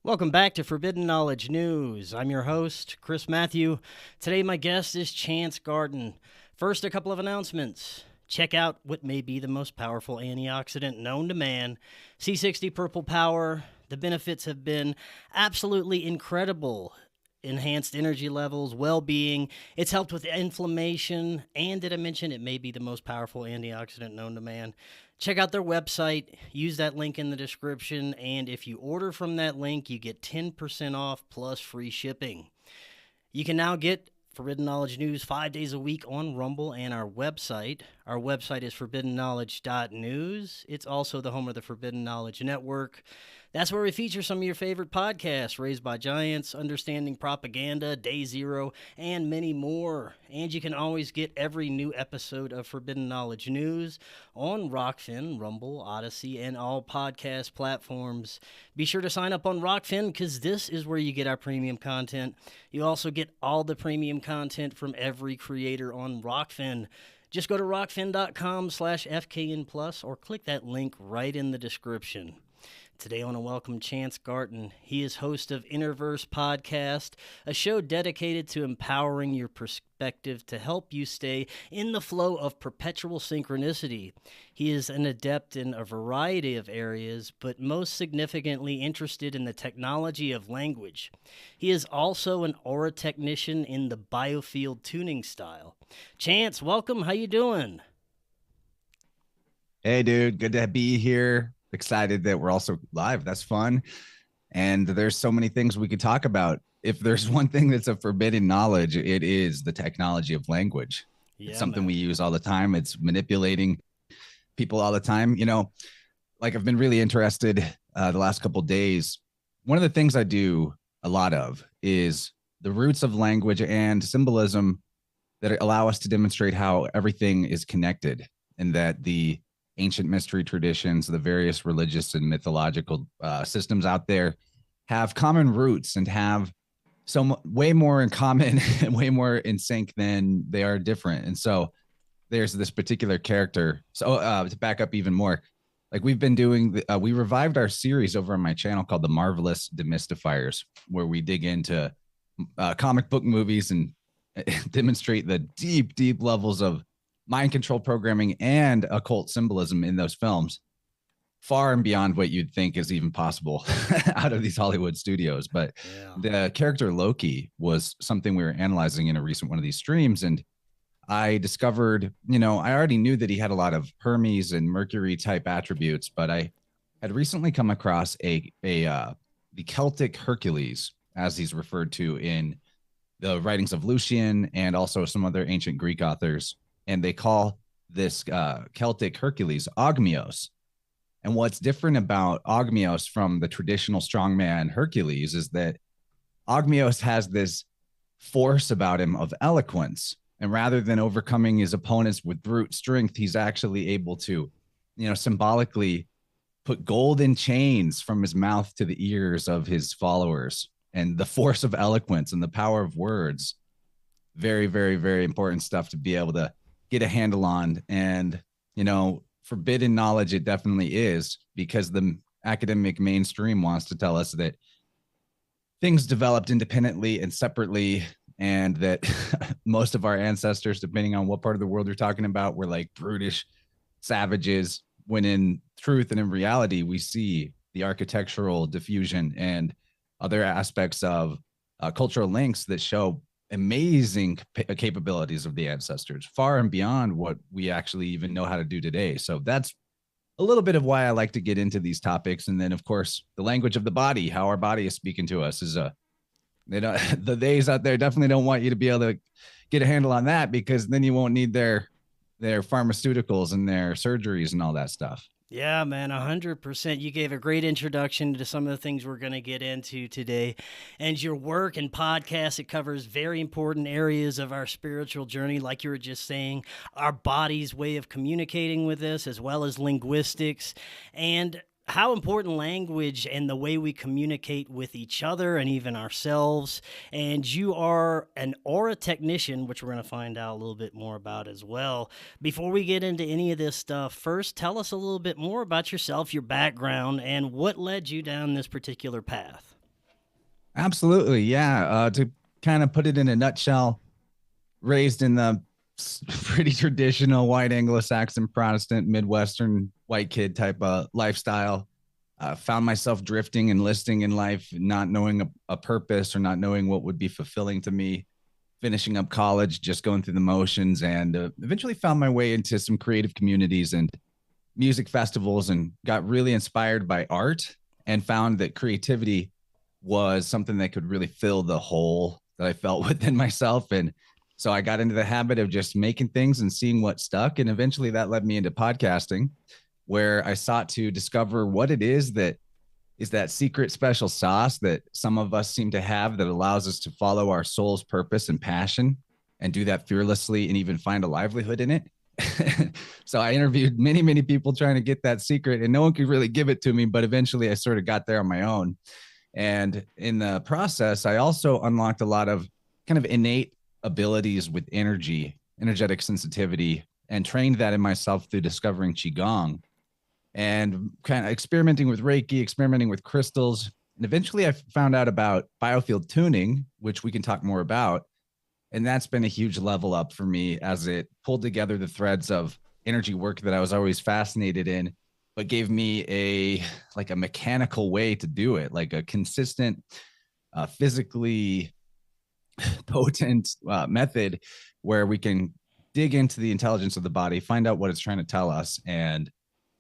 Welcome back to Forbidden Knowledge News. I'm your host, Chris Matthew. Today, my guest is Chance Garden. First, a couple of announcements. Check out what may be the most powerful antioxidant known to man, C60 Purple Power. The benefits have been absolutely incredible. Enhanced energy levels, well-being. It's helped with inflammation, and did I mention it may be the most powerful antioxidant known to man? Check out their website, use that link in the description, and if you order from that link, you get 10% off plus free shipping. You can now get Forbidden Knowledge News 5 days a week on Rumble and our website. Our website is forbiddenknowledge.news. It's also the home of the Forbidden Knowledge Network. That's where we feature some of your favorite podcasts, Raised by Giants, Understanding Propaganda, Day Zero, and many more. And you can always get every new episode of Forbidden Knowledge News on Rockfin, Rumble, Odyssey, and all podcast platforms. Be sure to sign up on Rockfin because this is where you get our premium content. You also get all the premium content from every creator on Rockfin. Just go to rockfin.com/FKN+, or click that link right in the description. Today I want to welcome Chance Garden. He is host of Innerverse Podcast, a show dedicated to empowering your perspective to help you stay in the flow of perpetual synchronicity. He is an adept in a variety of areas, but most significantly interested in the technology of language. He is also an aura technician in the biofield tuning style. Chance, welcome. How you doing? Hey, dude. Good to be here. Excited that we're also live. That's fun. And there's so many things we could talk about. If there's one thing that's a forbidden knowledge, it is the technology of language. Yeah, it's something we use all the time. It's manipulating people all the time. You know, like I've been really interested the last couple of days. One of the things I do a lot of is the roots of language and symbolism that allow us to demonstrate how everything is connected, and that the ancient mystery traditions, the various religious and mythological systems out there have common roots and have way more in common and way more in sync than they are different. And so there's this particular character. So to back up even more, like we've been doing, we revived our series over on my channel called The Marvelous Demystifiers, where we dig into comic book movies and demonstrate the deep, deep levels of mind control programming and occult symbolism in those films, far and beyond what you'd think is even possible out of these Hollywood studios. But the character Loki was something we were analyzing in a recent one of these streams. And I discovered, you know, I already knew that he had a lot of Hermes and Mercury type attributes, but I had recently come across the Celtic Hercules, as he's referred to in the writings of Lucian and also some other ancient Greek authors. And they call this Celtic Hercules Ogmios. And what's different about Ogmios from the traditional strongman Hercules is that Ogmios has this force about him of eloquence. And rather than overcoming his opponents with brute strength, he's actually able to, you know, symbolically put golden chains from his mouth to the ears of his followers. And the force of eloquence and the power of words, very, very, very important stuff to be able to get a handle on. And, you know, forbidden knowledge, it definitely is, because the academic mainstream wants to tell us that things developed independently and separately, and that most of our ancestors, depending on what part of the world you're talking about, were like brutish savages, when in truth and in reality, we see the architectural diffusion and other aspects of cultural links that show amazing capabilities of the ancestors, far and beyond what we actually even know how to do today. So that's a little bit of why I like to get into these topics. And then, of course, the language of the body, how our body is speaking to us, is they don't the days out there definitely don't want you to be able to get a handle on that, because then you won't need their pharmaceuticals and their surgeries and all that stuff. Yeah, man, 100%. You gave a great introduction to some of the things we're going to get into today. And your work and podcast, it covers very important areas of our spiritual journey, like you were just saying, our body's way of communicating with us, as well as linguistics. And how important language and the way we communicate with each other and even ourselves. And you are an aura technician, which we're going to find out a little bit more about as well. Before we get into any of this stuff, first tell us a little bit more about yourself, your background, and what led you down this particular path. Absolutely. Yeah. To kind of put it in a nutshell, raised in the pretty traditional white Anglo-Saxon Protestant Midwestern white kid type of lifestyle. Found myself drifting and listing in life, not knowing a purpose or not knowing what would be fulfilling to me. Finishing up college, just going through the motions, and eventually found my way into some creative communities and music festivals, and got really inspired by art, and found that creativity was something that could really fill the hole that I felt within myself. And so I got into the habit of just making things and seeing what stuck. And eventually that led me into podcasting, where I sought to discover what it is that secret special sauce that some of us seem to have, that allows us to follow our soul's purpose and passion and do that fearlessly and even find a livelihood in it. So I interviewed many, many people trying to get that secret, and no one could really give it to me. But eventually I sort of got there on my own. And in the process, I also unlocked a lot of kind of innate abilities with energetic sensitivity, and trained that in myself through discovering Qigong and kind of experimenting with Reiki, experimenting with crystals. And eventually I found out about biofield tuning, which we can talk more about. And that's been a huge level up for me, as it pulled together the threads of energy work that I was always fascinated in, but gave me a mechanical way to do it, like a consistent, physically potent method where we can dig into the intelligence of the body, find out what it's trying to tell us, and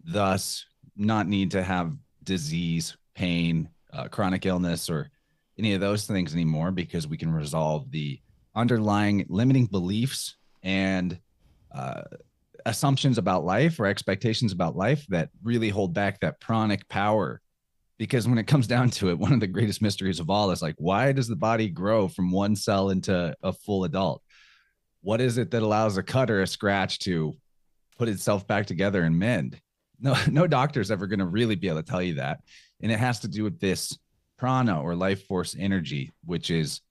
thus not need to have disease, pain, chronic illness, or any of those things anymore, because we can resolve the underlying limiting beliefs and assumptions about life, or expectations about life, that really hold back that pranic power. Because when it comes down to it, one of the greatest mysteries of all is, like, why does the body grow from one cell into a full adult? What is it that allows a cut or a scratch to put itself back together and mend? No doctor's ever going to really be able to tell you that. And it has to do with this prana, or life force energy, which is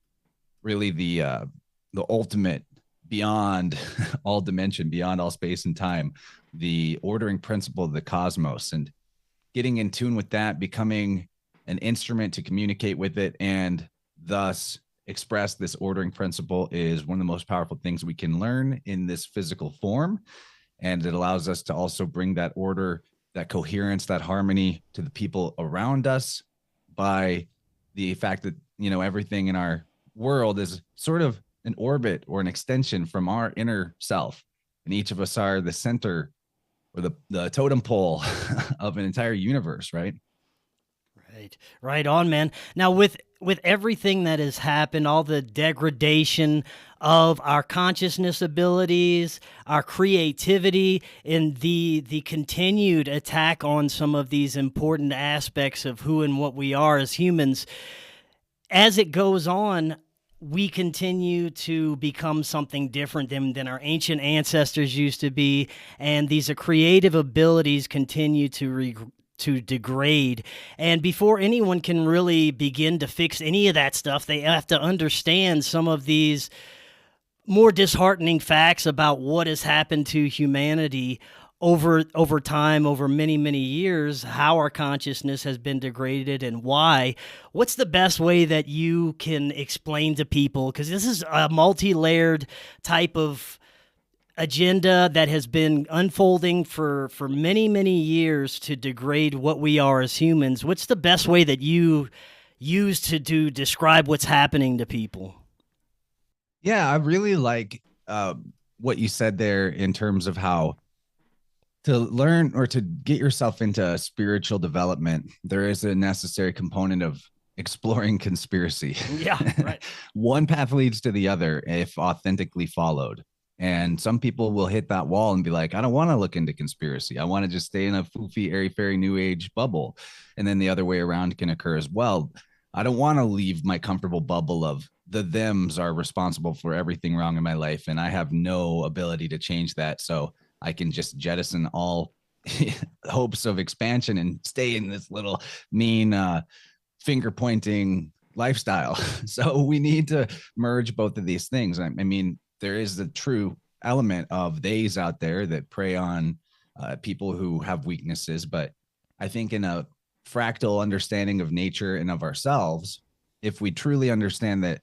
really the ultimate, beyond all dimension, beyond all space and time, the ordering principle of the cosmos. And getting in tune with that, becoming an instrument to communicate with it, and thus express this ordering principle, is one of the most powerful things we can learn in this physical form. And it allows us to also bring that order, that coherence, that harmony to the people around us, by the fact that, everything in our world is sort of an orbit or an extension from our inner self. And each of us are the center, or the totem pole of an entire universe, right? Right on, man. Now, with everything that has happened, all the degradation of our consciousness abilities, our creativity, and the continued attack on some of these important aspects of who and what we are as humans, as it goes on, we continue to become something different than our ancient ancestors used to be, and these creative abilities continue to degrade. And before anyone can really begin to fix any of that stuff, they have to understand some of these more disheartening facts about what has happened to humanity over time, over many, many years, how our consciousness has been degraded and why. What's the best way that you can explain to people? Because this is a multi-layered type of agenda that has been unfolding for many, many years to degrade what we are as humans. What's the best way that you use to describe what's happening to people? Yeah, I really like what you said there in terms of how to learn or to get yourself into spiritual development, there is a necessary component of exploring conspiracy. Yeah, right. One path leads to the other if authentically followed. And some people will hit that wall and be like, I don't want to look into conspiracy. I want to just stay in a foofy, airy fairy new age bubble. And then the other way around can occur as well. I don't want to leave my comfortable bubble of the thems are responsible for everything wrong in my life. And I have no ability to change that. So I can just jettison all hopes of expansion and stay in this little mean finger pointing lifestyle. So we need to merge both of these things. I mean, there is the true element of theys out there that prey on people who have weaknesses, but I think in a fractal understanding of nature and of ourselves, if we truly understand that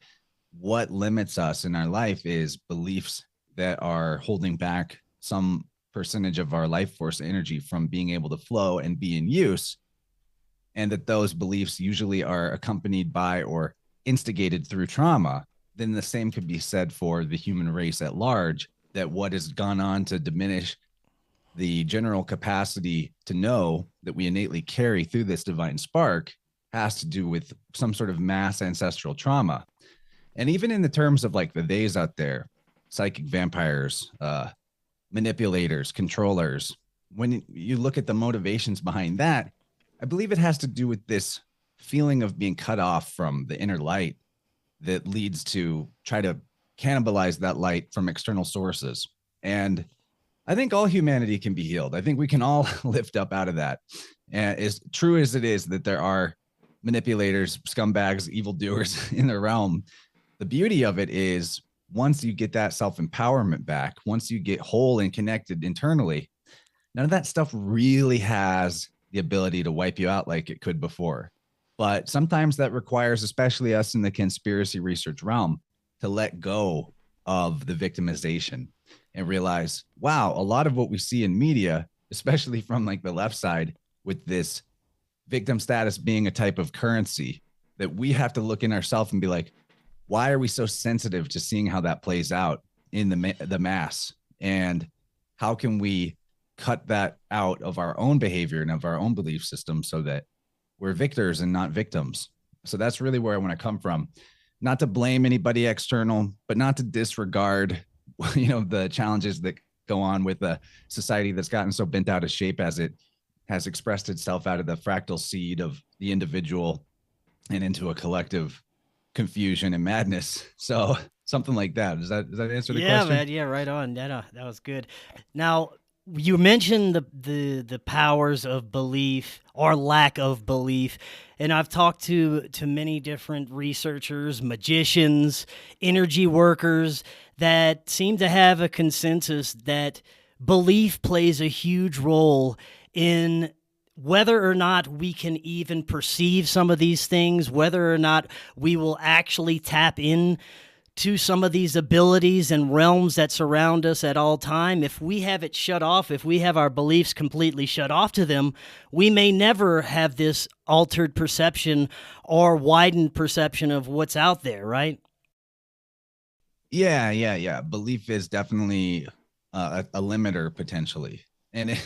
what limits us in our life is beliefs that are holding back some percentage of our life force energy from being able to flow and be in use, and that those beliefs usually are accompanied by or instigated through trauma, then the same could be said for the human race at large, that what has gone on to diminish the general capacity to know that we innately carry through this divine spark has to do with some sort of mass ancestral trauma. And even in the terms of like the days out there, psychic vampires, manipulators, controllers, when you look at the motivations behind that, I believe it has to do with this feeling of being cut off from the inner light that leads to try to cannibalize that light from external sources. And I think all humanity can be healed. I think we can all lift up out of that. And as true as it is that there are manipulators, scumbags, evildoers in the realm, the beauty of it is once you get that self-empowerment back, once you get whole and connected internally, none of that stuff really has the ability to wipe you out like it could before. But sometimes that requires, especially us in the conspiracy research realm, to let go of the victimization and realize, wow, a lot of what we see in media, especially from like the left side, with this victim status being a type of currency, that we have to look in ourselves and be like, why are we so sensitive to seeing how that plays out in the mass? And how can we cut that out of our own behavior and of our own belief system so that we're victors and not victims? So that's really where I want to come from. Not to blame anybody external, but not to disregard, the challenges that go on with a society that's gotten so bent out of shape as it has expressed itself out of the fractal seed of the individual and into a collective confusion and madness. So something like that. Does that answer the question? Yeah, man. Yeah, right on. That was good. Now, you mentioned the powers of belief or lack of belief, and I've talked to many different researchers, magicians, energy workers that seem to have a consensus that belief plays a huge role in whether or not we can even perceive some of these things, whether or not we will actually tap in to some of these abilities and realms that surround us at all time. If we have it shut off, if we have our beliefs completely shut off to them, we may never have this altered perception or widened perception of what's out there, right? Yeah. Belief is definitely a limiter potentially. And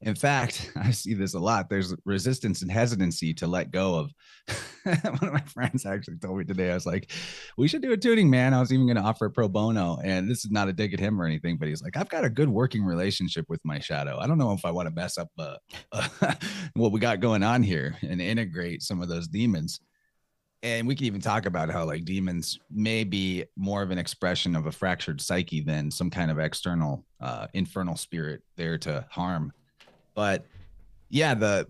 in fact, I see this a lot. There's resistance and hesitancy to let go of. One of my friends actually told me today, I was like, we should do a tuning, man. I was even going to offer a pro bono. And this is not a dig at him or anything, but he's like, I've got a good working relationship with my shadow. I don't know if I want to mess up what we got going on here and integrate some of those demons. And we can even talk about how like demons may be more of an expression of a fractured psyche than some kind of external infernal spirit there to harm. But yeah,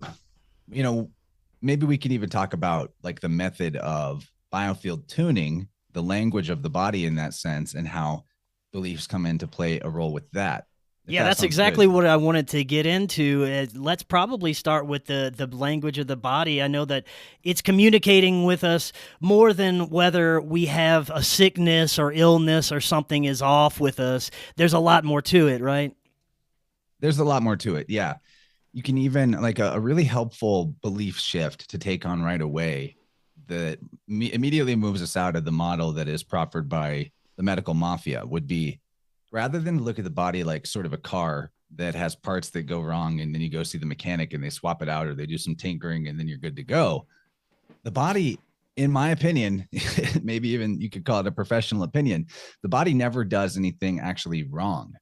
maybe we can even talk about like the method of biofield tuning, the language of the body in that sense, and how beliefs come into play a role with that. Yeah, that's exactly what I wanted to get into. Let's probably start with the language of the body. I know that it's communicating with us more than whether we have a sickness or illness or something is off with us. There's a lot more to it, right? There's a lot more to it. Yeah. You can even like a really helpful belief shift to take on right away that immediately moves us out of the model that is proffered by the medical mafia would be, rather than look at the body like sort of a car that has parts that go wrong and then you go see the mechanic and they swap it out or they do some tinkering and then you're good to go. The body, in my opinion, maybe even you could call it a professional opinion, the body never does anything actually wrong.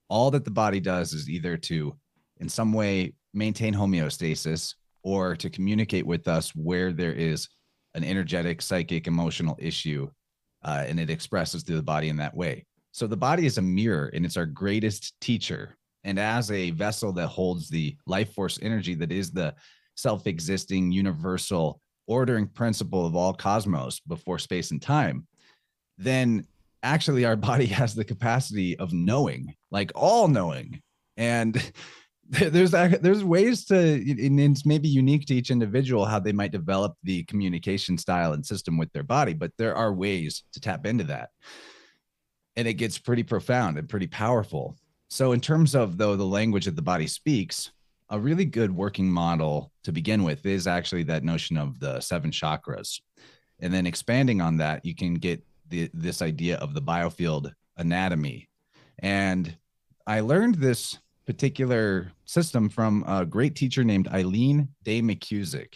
All that the body does is either to, in some way, maintain homeostasis or to communicate with us where there is an energetic, psychic, emotional issue, and it expresses through the body in that way. So the body is a mirror and it's our greatest teacher. And as a vessel that holds the life force energy that is the self-existing, universal, ordering principle of all cosmos before space and time, then actually our body has the capacity of knowing, like all knowing. And there's ways to, and it's maybe unique to each individual how they might develop the communication style and system with their body, but there are ways to tap into that. And it gets pretty profound and pretty powerful. So in terms of, though, the language that the body speaks, a really good working model to begin with is actually that notion of the 7 chakras. And then expanding on that, you can get this idea of the biofield anatomy. And I learned this particular system from a great teacher named Eileen Day McCusick.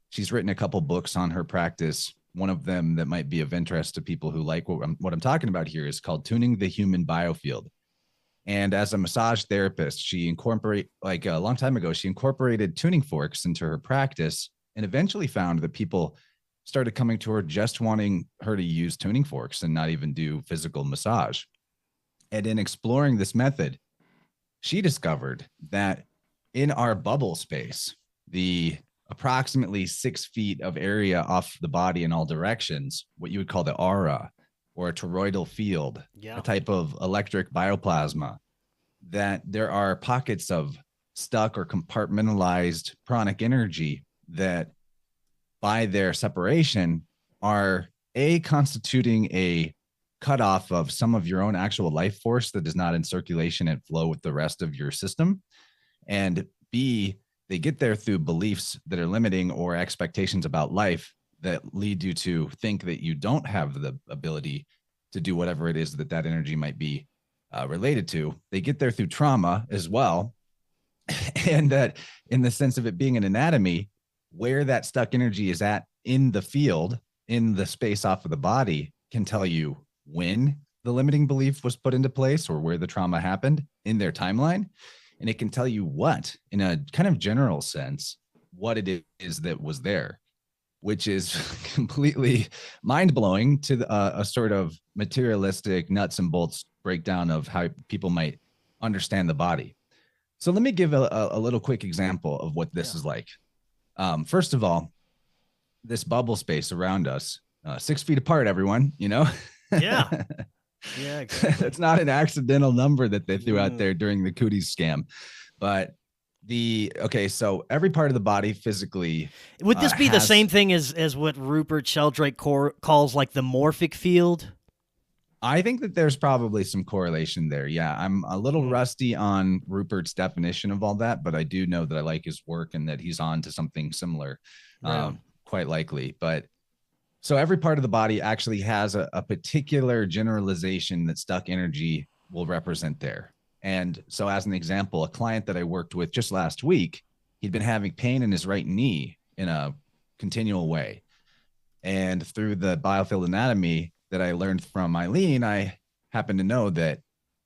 She's written a couple books on her practice. One of them that might be of interest to people who like what I'm talking about here is called Tuning the Human Biofield. And as a massage therapist, she a long time ago, she incorporated tuning forks into her practice and eventually found that people started coming to her just wanting her to use tuning forks and not even do physical massage. And in exploring this method, she discovered that in our bubble space, the approximately 6 feet of area off the body in all directions, what you would call the aura, or a toroidal field, a type of electric bioplasma, that there are pockets of stuck or compartmentalized pranic energy that by their separation are constituting a cutoff of some of your own actual life force that is not in circulation and flow with the rest of your system. And B, they get there through beliefs that are limiting or expectations about life that lead you to think that you don't have the ability to do whatever it is that energy might be related to. They get there through trauma as well. And that in the sense of it being an anatomy, where that stuck energy is at in the field, in the space off of the body, can tell you when the limiting belief was put into place or where the trauma happened in their timeline. And it can tell you what, in a kind of general sense, what it is that was there, which is completely mind-blowing to a sort of materialistic nuts and bolts breakdown of how people might understand the body. So let me give a little quick example of what this is like. First of all, this bubble space around us, 6 feet apart, everyone, Yeah. Yeah, exactly. It's not an accidental number that they threw out there during the cooties scam, but so every part of the body physically. Would this be the same thing as what Rupert Sheldrake calls like the morphic field? I think that there's probably some correlation there. Yeah, I'm a little rusty on Rupert's definition of all that, but I do know that I like his work and that he's on to something similar, quite likely. But so every part of the body actually has a particular generalization that stuck energy will represent there. And so as an example, a client that I worked with just last week, he'd been having pain in his right knee in a continual way. And through the biofield anatomy that I learned from Eileen, I happen to know that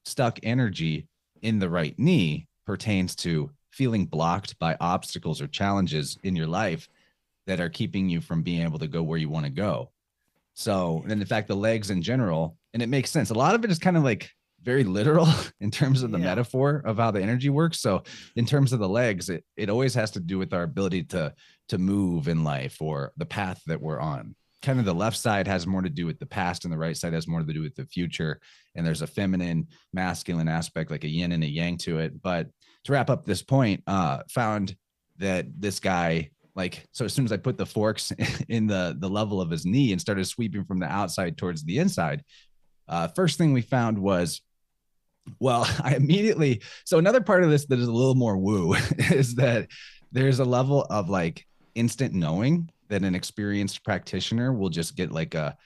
stuck energy in the right knee pertains to feeling blocked by obstacles or challenges in your life that are keeping you from being able to go where you want to go. So, and in fact, the legs in general, and it makes sense. A lot of it is kind of like very literal in terms of the metaphor of how the energy works. So in terms of the legs, it always has to do with our ability to move in life or the path that we're on. Kind of the left side has more to do with the past and the right side has more to do with the future. And there's a feminine, masculine aspect, like a yin and a yang to it. But to wrap up this point, found that this guy, so as soon as I put the forks in the level of his knee and started sweeping from the outside towards the inside, first thing we found was, I immediately, so another part of this that is a little more woo is that there's a level of instant knowing that an experienced practitioner will just get a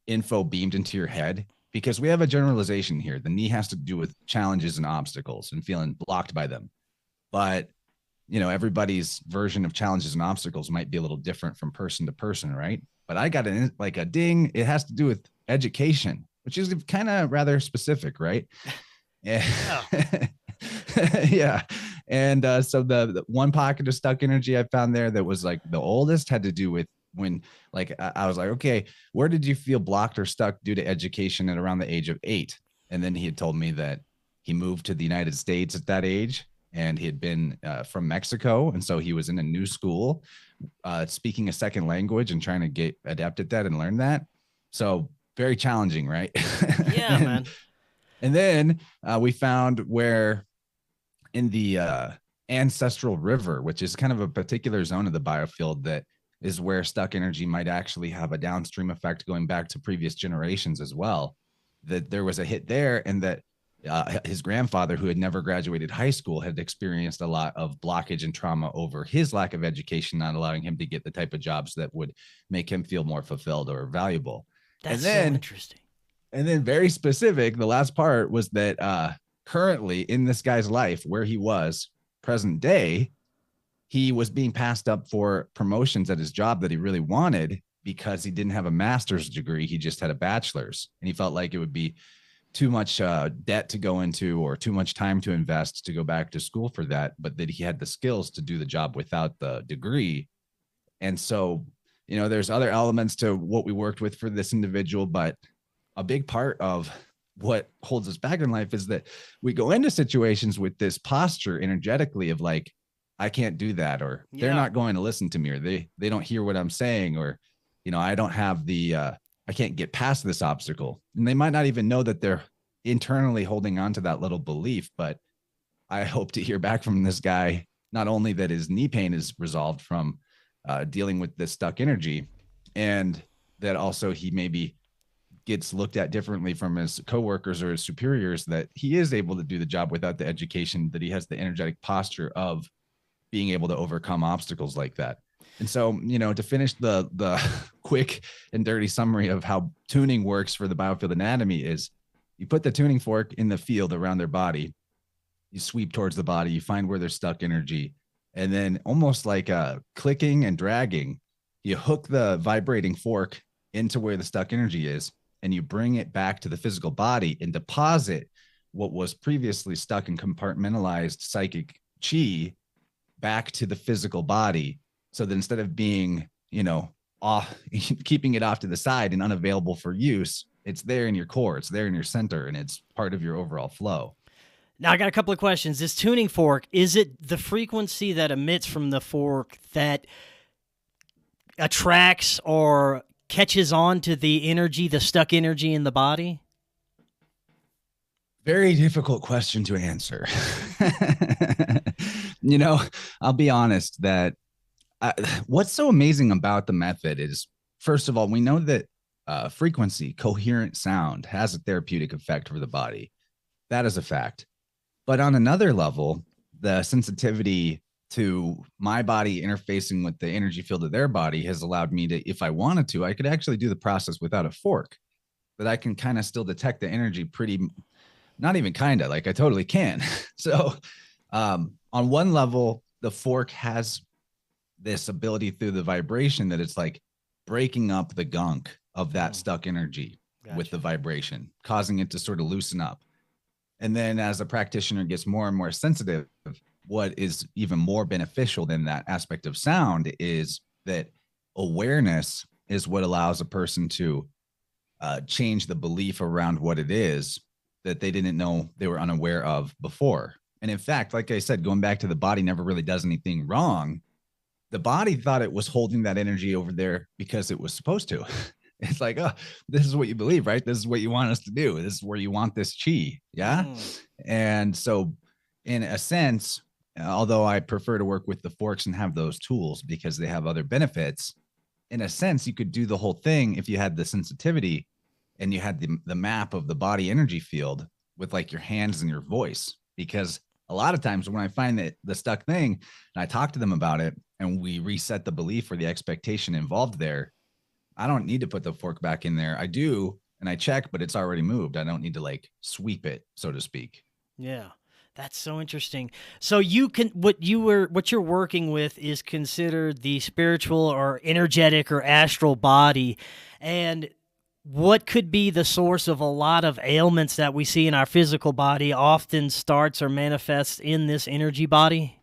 info beamed into your head because we have a generalization here. The knee has to do with challenges and obstacles and feeling blocked by them. But, everybody's version of challenges and obstacles might be a little different from person to person, right? But I got like a ding. It has to do with education, which is kind of rather specific, right? Yeah. Yeah. And so the one pocket of stuck energy I found there that was like the oldest had to do with when, like, I was like, okay, where did you feel blocked or stuck due to education at around the age of 8? And then he had told me that he moved to the United States at that age, and he had been from Mexico. And so he was in a new school, speaking a second language and trying to get adept at that and learn that. So very challenging, right? Yeah, man. And then we found where in the ancestral river, which is kind of a particular zone of the biofield that is where stuck energy might actually have a downstream effect going back to previous generations as well, that there was a hit there, and that his grandfather, who had never graduated high school, had experienced a lot of blockage and trauma over his lack of education, not allowing him to get the type of jobs that would make him feel more fulfilled or valuable. That's so interesting. And then very specific, the last part was that currently in this guy's life, where he was present day, he was being passed up for promotions at his job that he really wanted because he didn't have a master's degree. He just had a bachelor's, and he felt like it would be too much debt to go into or too much time to invest to go back to school for that, but that he had the skills to do the job without the degree. And so, there's other elements to what we worked with for this individual, but a big part of what holds us back in life is that we go into situations with this posture energetically of like, I can't do that, or they're not going to listen to me, or they don't hear what I'm saying, or, I don't have I can't get past this obstacle. And they might not even know that they're internally holding on to that little belief. But I hope to hear back from this guy, not only that his knee pain is resolved from dealing with this stuck energy, and that also he maybe gets looked at differently from his coworkers or his superiors, that he is able to do the job without the education, that he has the energetic posture of being able to overcome obstacles like that. And so, to finish the quick and dirty summary of how tuning works for the biofield anatomy is, you put the tuning fork in the field around their body, you sweep towards the body, you find where there's stuck energy, and then almost like clicking and dragging, you hook the vibrating fork into where the stuck energy is, and you bring it back to the physical body and deposit what was previously stuck in compartmentalized psychic chi back to the physical body. So that instead of being, off, keeping it off to the side and unavailable for use, it's there in your core, it's there in your center, and it's part of your overall flow. Now, I got a couple of questions. This tuning fork, is it the frequency that emits from the fork that attracts or catches on to the energy, the stuck energy in the body? Very difficult question to answer. I'll be honest that what's so amazing about the method is, first of all, we know that frequency, coherent sound, has a therapeutic effect for the body. That is a fact. But on another level, the sensitivity to my body interfacing with the energy field of their body has allowed me to, if I wanted to, I could actually do the process without a fork, that I can kind of still detect the energy not even kind of, like I totally can. So on one level, the fork has this ability through the vibration that it's like breaking up the gunk of that stuck energy with the vibration, causing it to sort of loosen up. And then as a practitioner gets more and more sensitive, what is even more beneficial than that aspect of sound is that awareness is what allows a person to change the belief around what it is that they didn't know they were unaware of before. And in fact, like I said, going back to the body never really does anything wrong. The body thought it was holding that energy over there because it was supposed to. It's like, oh, this is what you believe, right? This is what you want us to do. This is where you want this chi. Yeah. And so in a sense, although I prefer to work with the forks and have those tools because they have other benefits, in a sense, you could do the whole thing if you had the sensitivity and you had the map of the body energy field with like your hands and your voice. Because a lot of times when I find that the stuck thing and I talk to them about it and we reset the belief or the expectation involved there, I don't need to put the fork back in there. I do and I check, but it's already moved. I don't need to like sweep it, so to speak. Yeah. That's so interesting. So what you're working with is considered the spiritual or energetic or astral body. And what could be the source of a lot of ailments that we see in our physical body often starts or manifests in this energy body?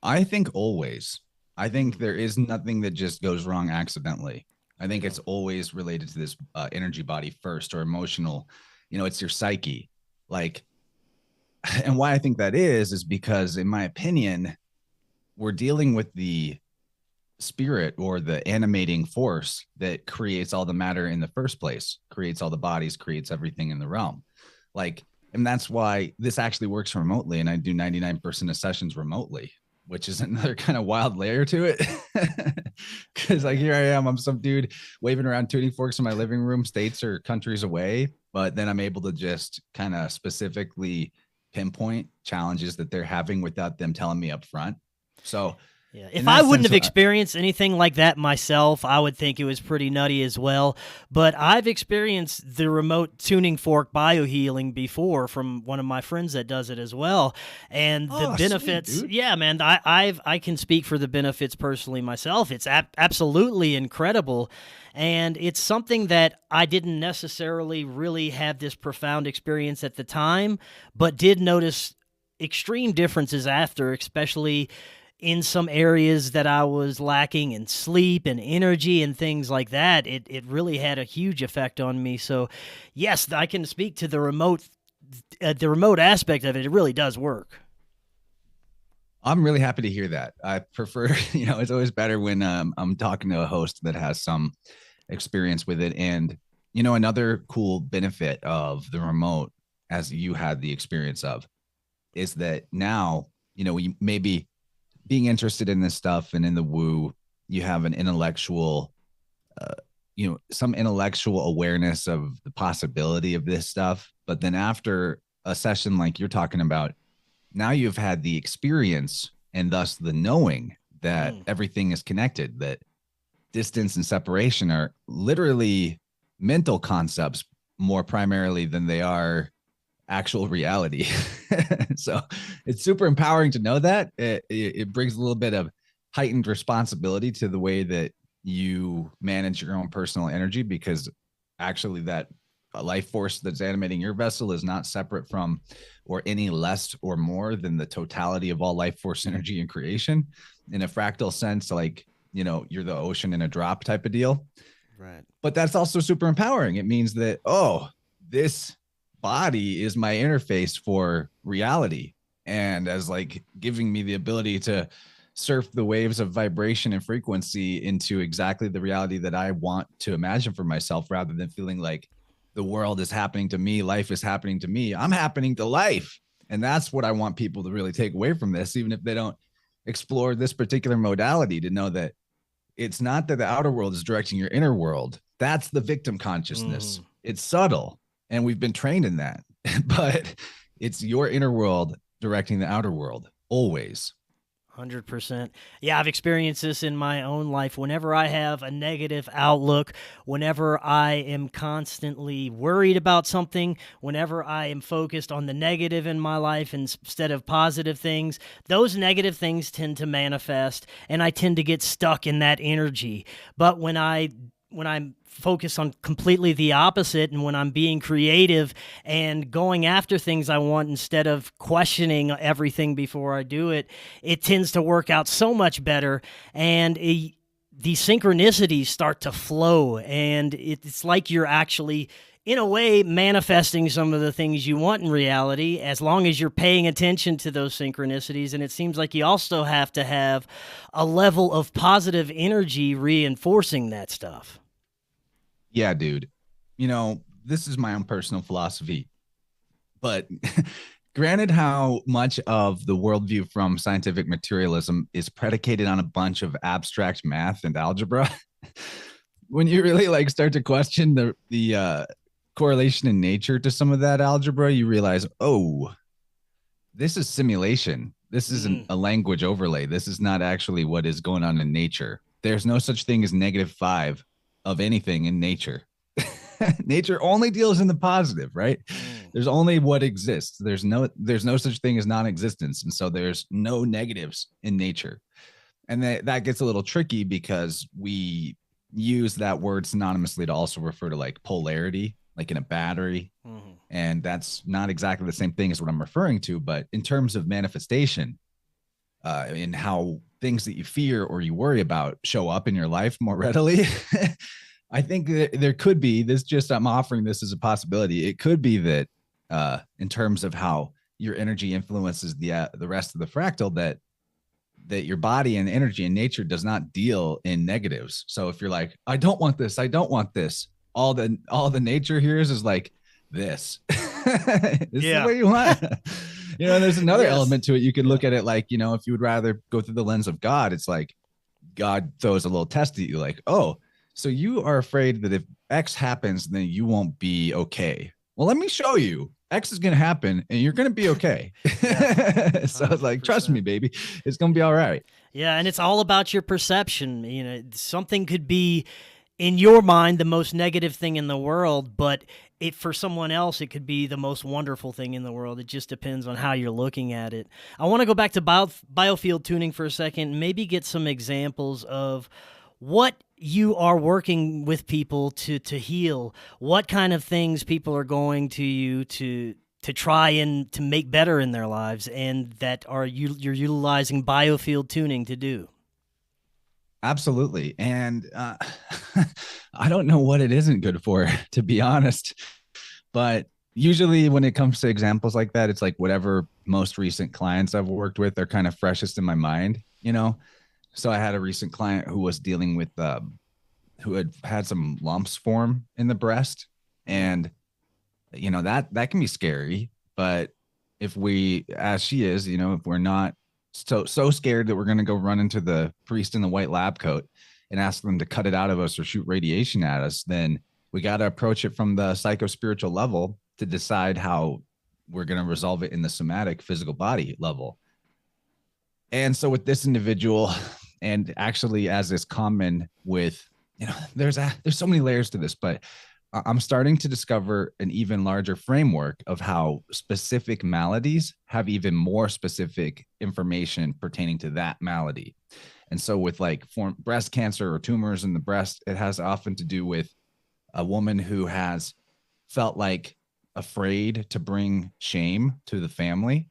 I think always. I think there is nothing that just goes wrong accidentally. I think it's always related to this energy body first or emotional. It's your psyche. Like, and why I think that is because, in my opinion, we're dealing with the spirit or the animating force that creates all the matter in the first place, creates all the bodies, creates everything in the realm. Like, and that's why this actually works remotely. And I do 99% of sessions remotely, which is another kind of wild layer to it. Cause like here I am, I'm some dude waving around tuning forks in my living room, states or countries away. But then I'm able to just kind of specifically pinpoint challenges that they're having without them telling me up front. So yeah, if I wouldn't have experienced anything like that myself, I would think it was pretty nutty as well. But I've experienced the remote tuning fork biohealing before from one of my friends that does it as well, and the benefits. Sweet, yeah, man, I can speak for the benefits personally myself. It's absolutely incredible, and it's something that I didn't necessarily really have this profound experience at the time, but did notice extreme differences after, especially in some areas that I was lacking in sleep and energy and things like that. It really had a huge effect on me. So yes, I can speak to the remote aspect of it. It really does work. I'm really happy to hear that. I prefer, it's always better when I'm talking to a host that has some experience with it. And, another cool benefit of the remote, as you had the experience of, is that now, we maybe being interested in this stuff and in the woo, you have an intellectual, some intellectual awareness of the possibility of this stuff. But then after a session like you're talking about, now you've had the experience and thus the knowing that everything is connected, that distance and separation are literally mental concepts more primarily than they are actual reality. So it's super empowering to know that. It brings a little bit of heightened responsibility to the way that you manage your own personal energy, because actually that life force that's animating your vessel is not separate from or any less or more than the totality of all life force energy in creation. In a fractal sense, like, you're the ocean in a drop type of deal. Right. But that's also super empowering. It means that, this body is my interface for reality, and as like giving me the ability to surf the waves of vibration and frequency into exactly the reality that I want to imagine for myself, rather than feeling like the world is happening to me, life is happening to me. I'm happening to life. And that's what I want people to really take away from this, even if they don't explore this particular modality, to know that it's not that the outer world is directing your inner world. That's the victim consciousness. It's subtle, and we've been trained in that, but it's your inner world directing the outer world always. 100%. Yeah, I've experienced this in my own life. Whenever I have a negative outlook, whenever I am constantly worried about something, whenever I am focused on the negative in my life instead of positive things, those negative things tend to manifest, and I tend to get stuck in that energy. But when I'm focused on completely the opposite, and when I'm being creative and going after things I want instead of questioning everything before I do it, it tends to work out so much better, and the synchronicities start to flow, and it's like you're actually, in a way, manifesting some of the things you want in reality, as long as you're paying attention to those synchronicities. And it seems like you also have to have a level of positive energy reinforcing that stuff. Yeah, dude. This is my own personal philosophy, but granted how much of the worldview from scientific materialism is predicated on a bunch of abstract math and algebra, when you really like start to question the correlation in nature to some of that algebra, you realize, this is simulation. This isn't a language overlay. This is not actually what is going on in nature. There's no such thing as -5 of anything in nature. Nature only deals in the positive, right? Mm. There's only what exists. There's no such thing as non-existence. And so there's no negatives in nature. And that gets a little tricky because we use that word synonymously to also refer to like polarity, like in a battery. Mm-hmm. And that's not exactly the same thing as what I'm referring to. But in terms of manifestation, in how things that you fear or you worry about show up in your life more readily, I think that there could be this. Just I'm offering this as a possibility. It could be that in terms of how your energy influences the rest of the fractal, that your body and energy and nature does not deal in negatives. So if you're like, I don't want this, I don't want this, all the nature hears is like this. This is Yeah. what you want. There's another Yes. element to it. You could look at it like, if you would rather go through the lens of God, it's like God throws a little test at you, like, oh, so you are afraid that if X happens, then you won't be okay. Well, let me show you. X is going to happen and you're going to be okay. Yeah. So it's like, 100%. trust me, baby, it's going to be all right. Yeah, and it's all about your perception. Something could be in your mind the most negative thing in the world, but for someone else it could be the most wonderful thing in the world. It just depends on how you're looking at it. I want to go back to biofield tuning for a second, maybe get some examples of what you are working with people to heal, what kind of things people are going to you to try and to make better in their lives, and that you're utilizing biofield tuning to do. Absolutely. And I don't know what it isn't good for, to be honest. But usually when it comes to examples like that, it's like whatever most recent clients I've worked with are kind of freshest in my mind, So I had a recent client who was dealing with, who had some lumps form in the breast. And, that can be scary. But if we, as she is, if we're not so scared that we're going to go run into the priest in the white lab coat and ask them to cut it out of us or shoot radiation at us, then we got to approach it from the psycho-spiritual level to decide how we're going to resolve it in the somatic physical body level. And so with this individual, and actually as is common with, there's so many layers to this, but I'm starting to discover an even larger framework of how specific maladies have even more specific information pertaining to that malady. And so with like breast cancer or tumors in the breast, it has often to do with a woman who has felt like afraid to bring shame to the family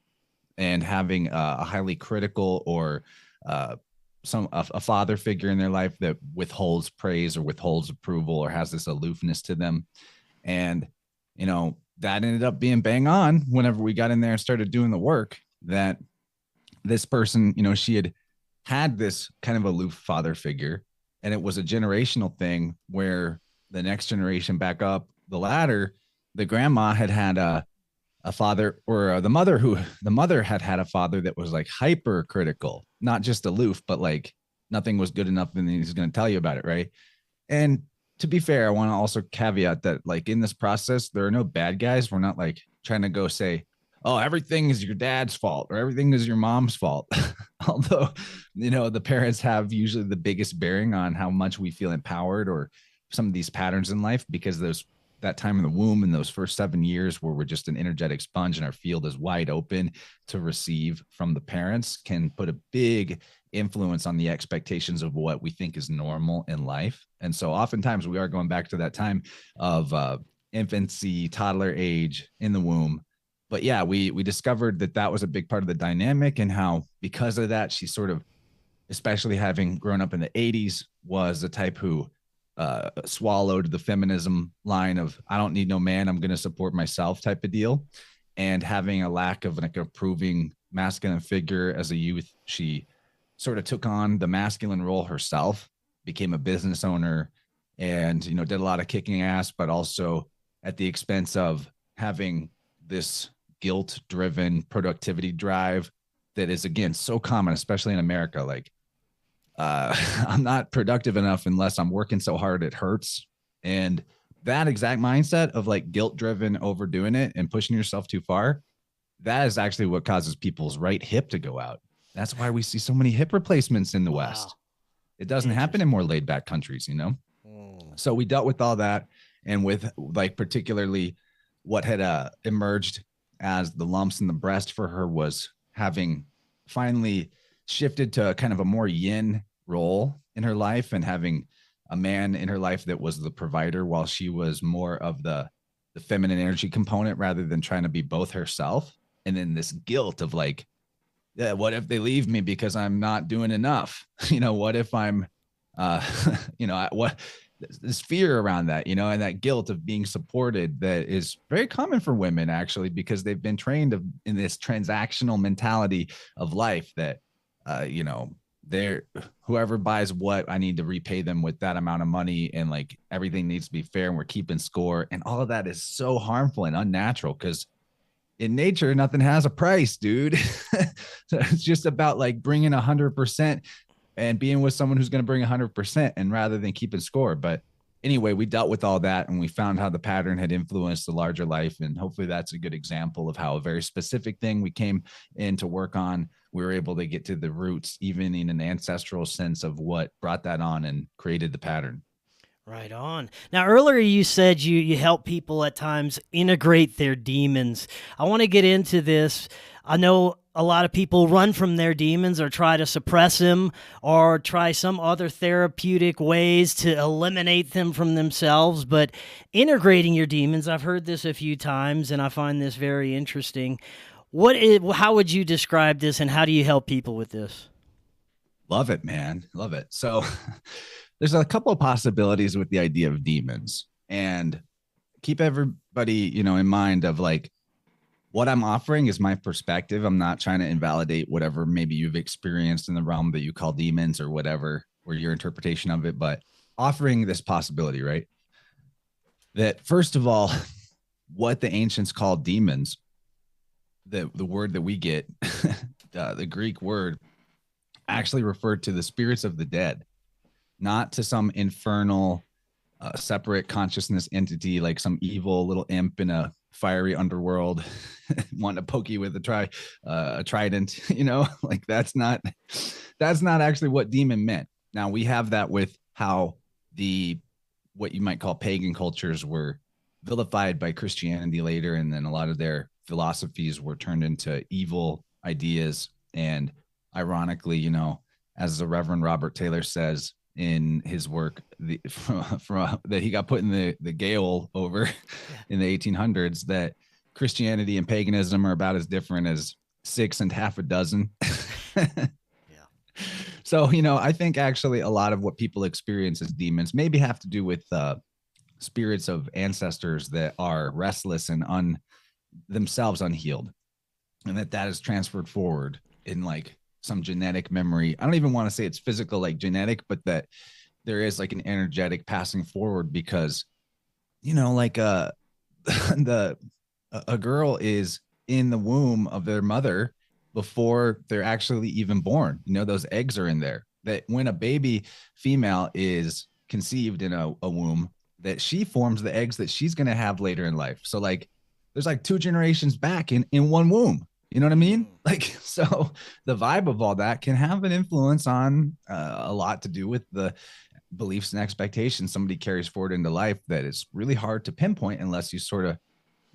and having a highly critical or a father figure in their life that withholds praise or withholds approval or has this aloofness to them. And, that ended up being bang on whenever we got in there and started doing the work, that this person, she had this kind of aloof father figure, and it was a generational thing where the next generation back up the ladder, the grandma had a father, or the mother had a father that was like hypercritical, not just aloof, but like nothing was good enough and he's going to tell you about it. Right. And to be fair, I want to also caveat that like in this process, there are no bad guys. We're not like trying to go say, oh, everything is your dad's fault or everything is your mom's fault. Although, the parents have usually the biggest bearing on how much we feel empowered or some of these patterns in life, because that time in the womb in those first 7 years where we're just an energetic sponge and our field is wide open to receive from the parents can put a big influence on the expectations of what we think is normal in life. And so oftentimes we are going back to that time of infancy, toddler age in the womb. But yeah, we discovered that was a big part of the dynamic, and how because of that, she sort of, especially having grown up in the 80s, was the type who swallowed the feminism line of I don't need no man, I'm going to support myself type of deal. And having a lack of like approving masculine figure as a youth, she sort of took on the masculine role herself, became a business owner, and did a lot of kicking ass, but also at the expense of having this guilt-driven productivity drive that is, again, so common, especially in America. Like, I'm not productive enough unless I'm working so hard it hurts. And that exact mindset of like guilt-driven overdoing it and pushing yourself too far, that is actually what causes people's right hip to go out. That's why we see so many hip replacements in the West. It doesn't happen in more laid-back countries, So we dealt with all that. And with like particularly what had emerged as the lumps in the breast for her was having finally shifted to kind of a more yin role in her life, and having a man in her life that was the provider while she was more of the feminine energy component rather than trying to be both herself. And then this guilt of like, yeah, what if they leave me because I'm not doing enough? What if I'm, uh, what this fear around that, and that guilt of being supported that is very common for women actually, because they've been trained in this transactional mentality of life that, they're whoever buys what, I need to repay them with that amount of money, and like everything needs to be fair and we're keeping score. And all of that is so harmful and unnatural because in nature, nothing has a price, dude. So it's just about like bringing 100% and being with someone who's going to bring 100%, and rather than keeping score. But anyway, we dealt with all that and we found how the pattern had influenced the larger life. And hopefully that's a good example of how a very specific thing we came in to work on, we were able to get to the roots, even in an ancestral sense of what brought that on and created the pattern. Right on. Now, earlier you said you help people at times integrate their demons. I want to get into this. I know a lot of people run from their demons or try to suppress them or try some other therapeutic ways to eliminate them from themselves. But integrating your demons, I've heard this a few times and I find this very interesting. How would you describe this and how do you help people with this? Love it, man. Love it. So there's a couple of possibilities with the idea of demons, and keep everybody, in mind of like what I'm offering is my perspective. I'm not trying to invalidate whatever maybe you've experienced in the realm that you call demons or whatever, or your interpretation of it, but offering this possibility, right? That first of all, what the ancients called demons, the word that we get, the Greek word, actually referred to the spirits of the dead, not to some infernal separate consciousness entity like some evil little imp in a fiery underworld wanting to poke you with a trident. Like that's not actually what demon meant. Now we have that with how what you might call pagan cultures were vilified by Christianity later, and then a lot of their philosophies were turned into evil ideas. And ironically, as the Reverend Robert Taylor says in his work, that he got put in the Gaol over in the 1800s, that Christianity and paganism are about as different as six and half a dozen. Yeah. So, I think actually a lot of what people experience as demons maybe have to do with spirits of ancestors that are restless and themselves unhealed, and that is transferred forward in like some genetic memory. I don't even want to say it's physical, like genetic, but that there is like an energetic passing forward because, like a girl is in the womb of their mother before they're actually even born. Those eggs are in there, that when a baby female is conceived in a womb, that she forms the eggs that she's going to have later in life. So like there's like 2 generations back in one womb. You know what I mean? Like, so the vibe of all that can have an influence on a lot to do with the beliefs and expectations somebody carries forward into life that is really hard to pinpoint unless you sort of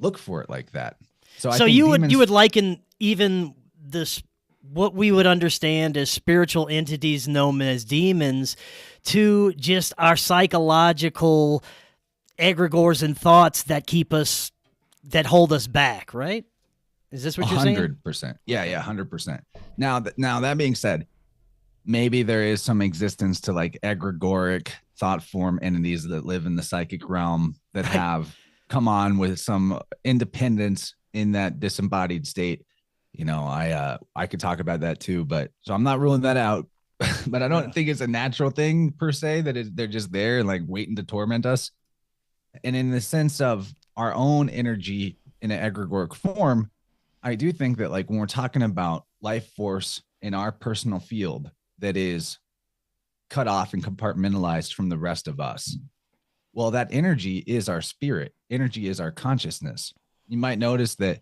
look for it like that. So I think you would liken even this, what we would understand as spiritual entities known as demons, to just our psychological egregores and thoughts that hold us back, right? Is this what you're saying? 100%. Yeah, 100%. Now that being said, maybe there is some existence to like egregoric thought form entities that live in the psychic realm that have come on with some independence in that disembodied state. I could talk about that too, but so I'm not ruling that out. But I don't think it's a natural thing per se, that they're just there and like waiting to torment us. And in the sense of our own energy in an egregoric form, I do think that like when we're talking about life force in our personal field that is cut off and compartmentalized from the rest of us, well, that energy is our spirit. Energy is our consciousness. You might notice that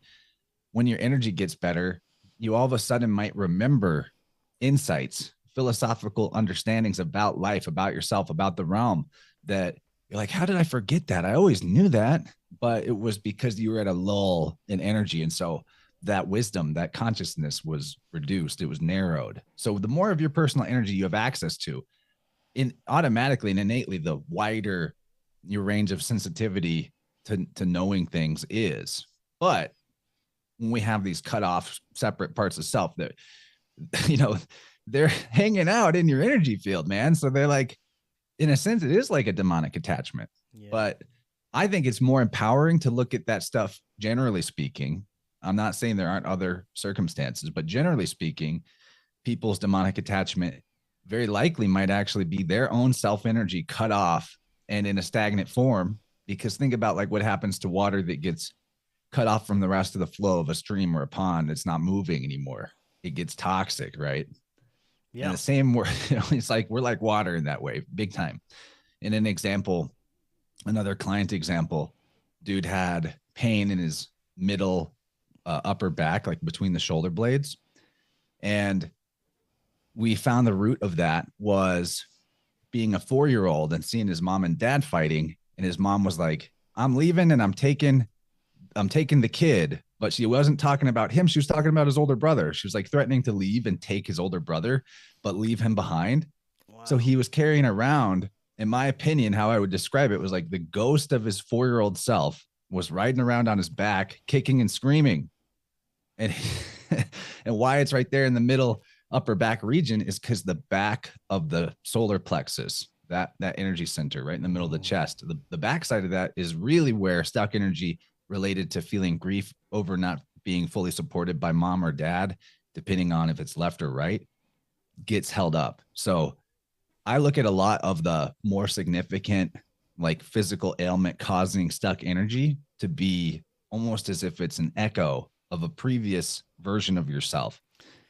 when your energy gets better, you all of a sudden might remember insights, philosophical understandings about life, about yourself, about the realm that you're like, how did I forget that? I always knew that, but it was because you were at a lull in energy. And so that wisdom, that consciousness was reduced, it was narrowed. So the more of your personal energy you have access to, in automatically and innately, the wider your range of sensitivity to knowing things is. But when we have these cut off separate parts of self that, you know, they're hanging out in your energy field, man. So they're like, in a sense, it is like a demonic attachment. Yeah. But I think it's more empowering to look at that stuff, generally speaking. I'm not saying there aren't other circumstances, but generally speaking, people's demonic attachment very likely might actually be their own self energy cut off and in a stagnant form. Because think about like what happens to water that gets cut off from the rest of the flow of a stream or a pond. It's not moving anymore. It gets toxic, right? Yeah. And the same, it's like we're like water in that way, big time. In an example, another client example, dude had pain in his middle upper back, like between the shoulder blades. And we found the root of that was being a 4-year-old and seeing his mom and dad fighting. And his mom was like, I'm leaving and I'm taking the kid. But she wasn't talking about him. She was talking about his older brother. She was like threatening to leave and take his older brother, but leave him behind. Wow. So he was carrying around, in my opinion, how I would describe it was like the ghost of his 4-year-old self was riding around on his back, kicking and screaming. And, and why it's right there in the middle upper back region is because the back of the solar plexus, that energy center right in the middle of the chest, the backside of that is really where stuck energy related to feeling grief over not being fully supported by mom or dad, depending on if it's left or right, gets held up. So I look at a lot of the more significant, like physical ailment causing stuck energy to be almost as if it's an echo of a previous version of yourself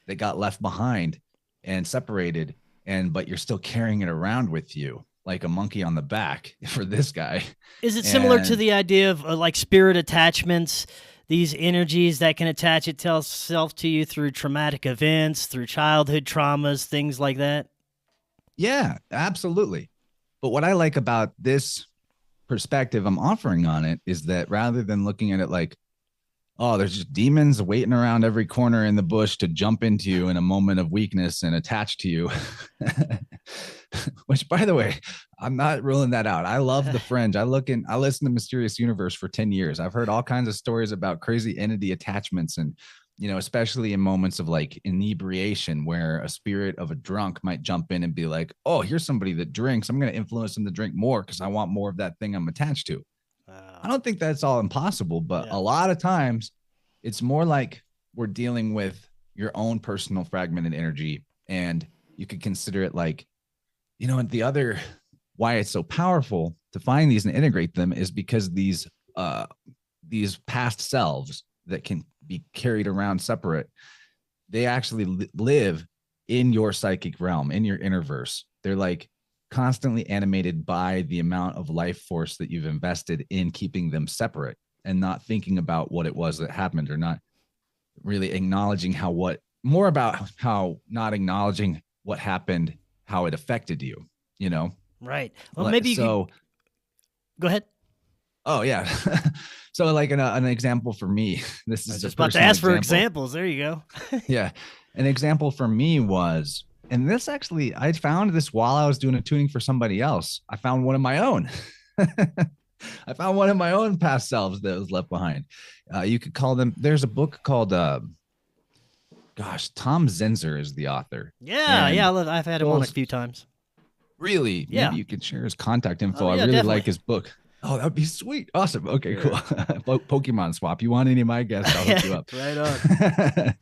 that got left behind and separated, but you're still carrying it around with you like a monkey on the back for this guy. Is it similar to the idea of like spirit attachments, these energies that can attach itself to you through traumatic events, through childhood traumas, things like that? Yeah, absolutely. But what I like about this perspective I'm offering on it is that rather than looking at it like, oh, there's just demons waiting around every corner in the bush to jump into you in a moment of weakness and attach to you. Which, by the way, I'm not ruling that out. I love The Fringe. I listen to Mysterious Universe for 10 years. I've heard all kinds of stories about crazy entity attachments and, especially in moments of like inebriation where a spirit of a drunk might jump in and be like, oh, here's somebody that drinks. I'm going to influence them to drink more because I want more of that thing I'm attached to. I don't think that's all impossible, but a lot of times it's more like we're dealing with your own personal fragmented energy. And you could consider it like, and the other why it's so powerful to find these and integrate them is because these past selves that can be carried around separate, they actually live in your psychic realm, in your inner verse. They're like constantly animated by the amount of life force that you've invested in keeping them separate and not thinking about what it was that happened, or not really acknowledging more about how not acknowledging what happened, how it affected you, Right. Well, maybe you go ahead. Oh yeah. So like an example for me, this is just about to ask for examples. There you go. Yeah. An example for me was, and this actually, I found this while I was doing a tuning for somebody else. I found one of my own. I found one of my own past selves that was left behind. You could call them, there's a book called, Tom Zinzer is the author. Yeah. I've had him on a few times. Really? Yeah. Maybe you could share his contact info. I really like his book. Oh, that would be sweet. Awesome. Okay, cool. Pokemon swap. You want any of my guests? I'll hook you up. Right on.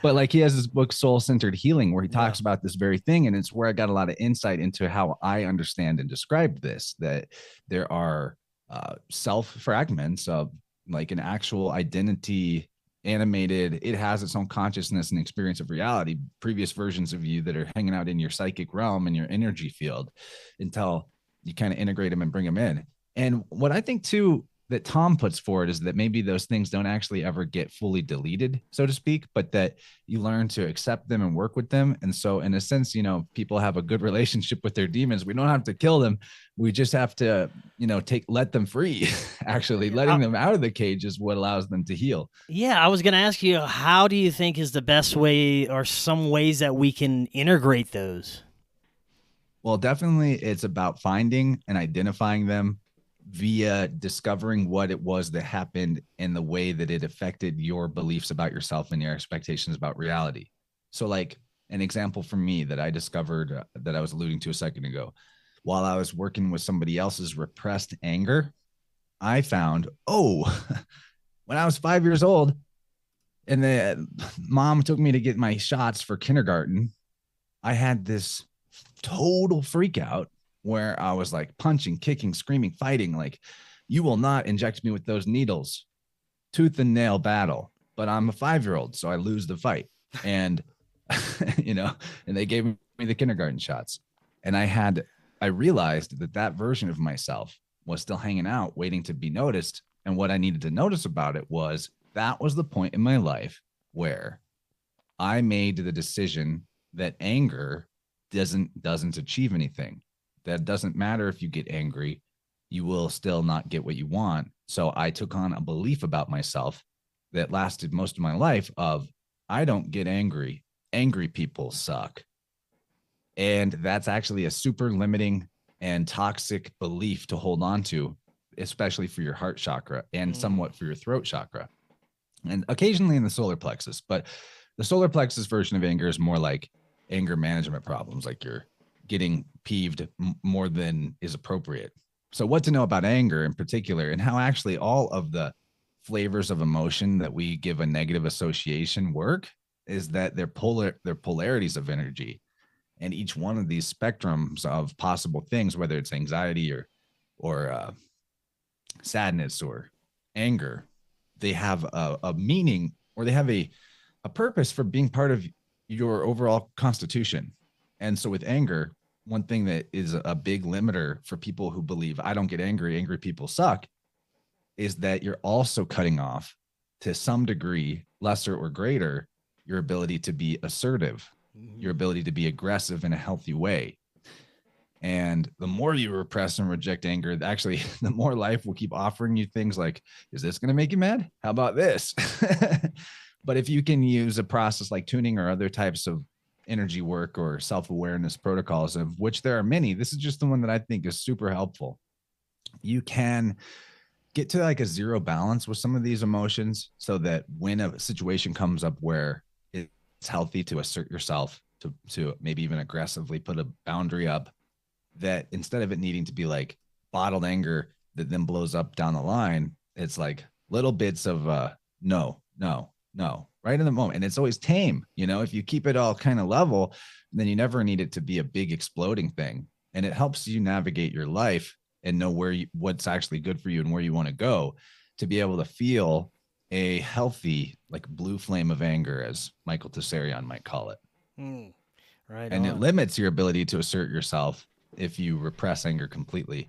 But like he has this book, Soul Centered Healing, where he talks about this very thing. And it's where I got a lot of insight into how I understand and describe this, that there are self fragments of like an actual identity animated. It has its own consciousness and experience of reality, previous versions of you that are hanging out in your psychic realm and your energy field until you kind of integrate them and bring them in. And what I think too, that Tom puts forward is that maybe those things don't actually ever get fully deleted, so to speak, but that you learn to accept them and work with them. And so, in a sense, people have a good relationship with their demons. We don't have to kill them. We just have to, let them free. Actually, letting them out of the cage is what allows them to heal. Yeah, I was going to ask you, how do you think is the best way, or some ways that we can integrate those? Well, definitely it's about finding and identifying them via discovering what it was that happened and the way that it affected your beliefs about yourself and your expectations about reality. So, like an example for me that I discovered that I was alluding to a second ago, while I was working with somebody else's repressed anger, I found, when I was 5 years old and the mom took me to get my shots for kindergarten, I had this total freak out where I was like punching, kicking, screaming, fighting, like, you will not inject me with those needles, tooth and nail battle. But I'm a 5-year-old, so I lose the fight. And, and they gave me the kindergarten shots. And I realized that version of myself was still hanging out, waiting to be noticed. And what I needed to notice about it was that was the point in my life where I made the decision that anger doesn't achieve anything. That doesn't matter if you get angry, you will still not get what you want. So I took on a belief about myself that lasted most of my life of, I don't get angry. Angry people suck. And that's actually a super limiting and toxic belief to hold on to, especially for your heart chakra and somewhat for your throat chakra. And occasionally in the solar plexus, but the solar plexus version of anger is more like anger management problems, like you're getting peeved more than is appropriate. So what to know about anger in particular, and how actually all of the flavors of emotion that we give a negative association work, is that they're polarities of energy. And each one of these spectrums of possible things, whether it's anxiety or sadness or anger, they have a meaning, or they have a purpose for being part of your overall constitution. And so with anger, one thing that is a big limiter for people who believe I don't get angry, angry people suck, is that you're also cutting off, to some degree, lesser or greater, your ability to be assertive, your ability to be aggressive in a healthy way. And the more you repress and reject anger, actually, the more life will keep offering you things like, is this going to make you mad? How about this? But if you can use a process like tuning or other types of energy work or self-awareness protocols, of which there are many, this is just the one that I think is super helpful. You can get to like a zero balance with some of these emotions, so that when a situation comes up where it's healthy to assert yourself, to maybe even aggressively put a boundary up, that instead of it needing to be like bottled anger that then blows up down the line, it's like little bits of no, right in the moment. And it's always tame. If you keep it all kind of level, then you never need it to be a big exploding thing. And it helps you navigate your life and know what's actually good for you and where you want to go, to be able to feel a healthy, like, blue flame of anger, as Michael Tessarion might call it. Right. And it limits your ability to assert yourself if you repress anger completely.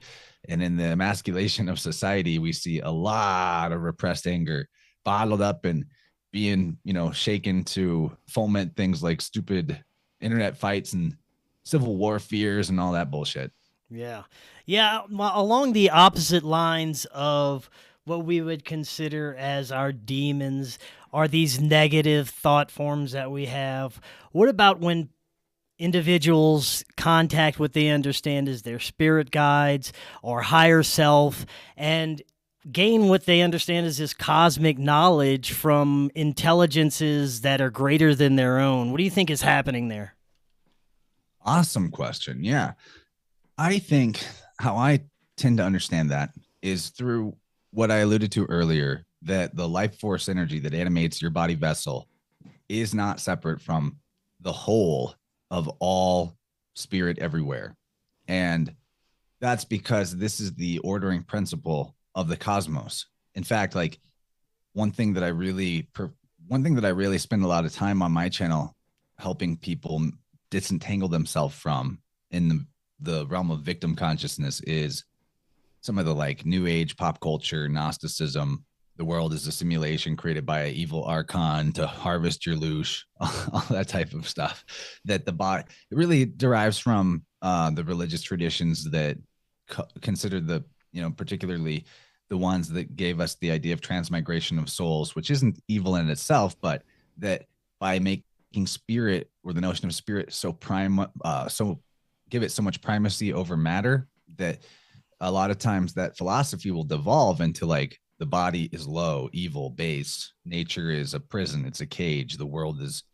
And in the emasculation of society, we see a lot of repressed anger bottled up and being, shaken to foment things like stupid internet fights and civil war fears and all that bullshit. Yeah. Along the opposite lines of what we would consider as our demons are these negative thought forms that we have. What about when individuals contact what they understand as their spirit guides or higher self, and gain what they understand as this cosmic knowledge from intelligences that are greater than their own? What do you think is happening there? Awesome question. Yeah. I think how I tend to understand that is through what I alluded to earlier, that the life force energy that animates your body vessel is not separate from the whole of all spirit everywhere. And that's because this is the ordering principle of the cosmos. In fact, like, one thing that I really spend a lot of time on my channel helping people disentangle themselves from in the realm of victim consciousness is some of the like new age pop culture, Gnosticism, the world is a simulation created by an evil archon to harvest your loosh, all that type of stuff. That the body it really derives from the religious traditions that consider the, particularly the ones that gave us the idea of transmigration of souls, which isn't evil in itself, but that by making spirit, or the notion of spirit, so give it so much primacy over matter, that a lot of times that philosophy will devolve into like the body is low, evil, base, nature is a prison, it's a cage, the world is,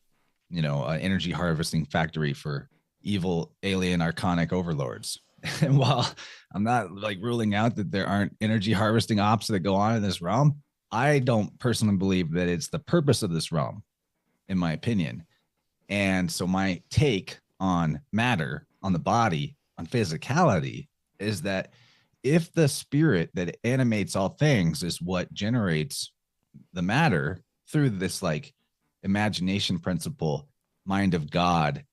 an energy harvesting factory for evil alien archonic overlords. And while I'm not like ruling out that there aren't energy harvesting ops that go on in this realm, I don't personally believe that it's the purpose of this realm, in my opinion. And so my take on matter, on the body, on physicality is that if the spirit that animates all things is what generates the matter through this like imagination principle, mind of God,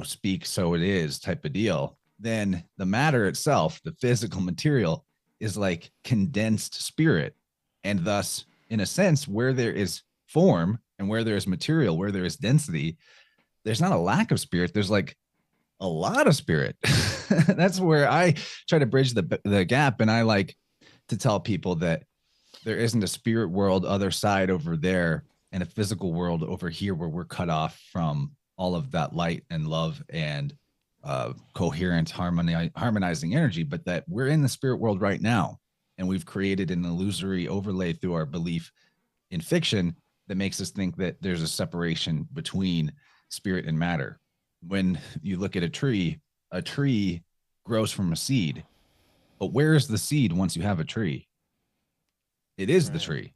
speak so it is type of deal, then the matter itself, the physical material, is like condensed spirit. And thus, in a sense, where there is form and where there is material, where there is density, there's not a lack of spirit. There's like a lot of spirit. That's where I try to bridge the gap. And I like to tell people that there isn't a spirit world other side over there and a physical world over here where we're cut off from all of that light and love and coherent harmonizing energy, but that we're in the spirit world right now. And we've created an illusory overlay through our belief in fiction that makes us think that there's a separation between spirit and matter. When you look at a tree grows from a seed, but where is the seed once you have a tree? It is the tree.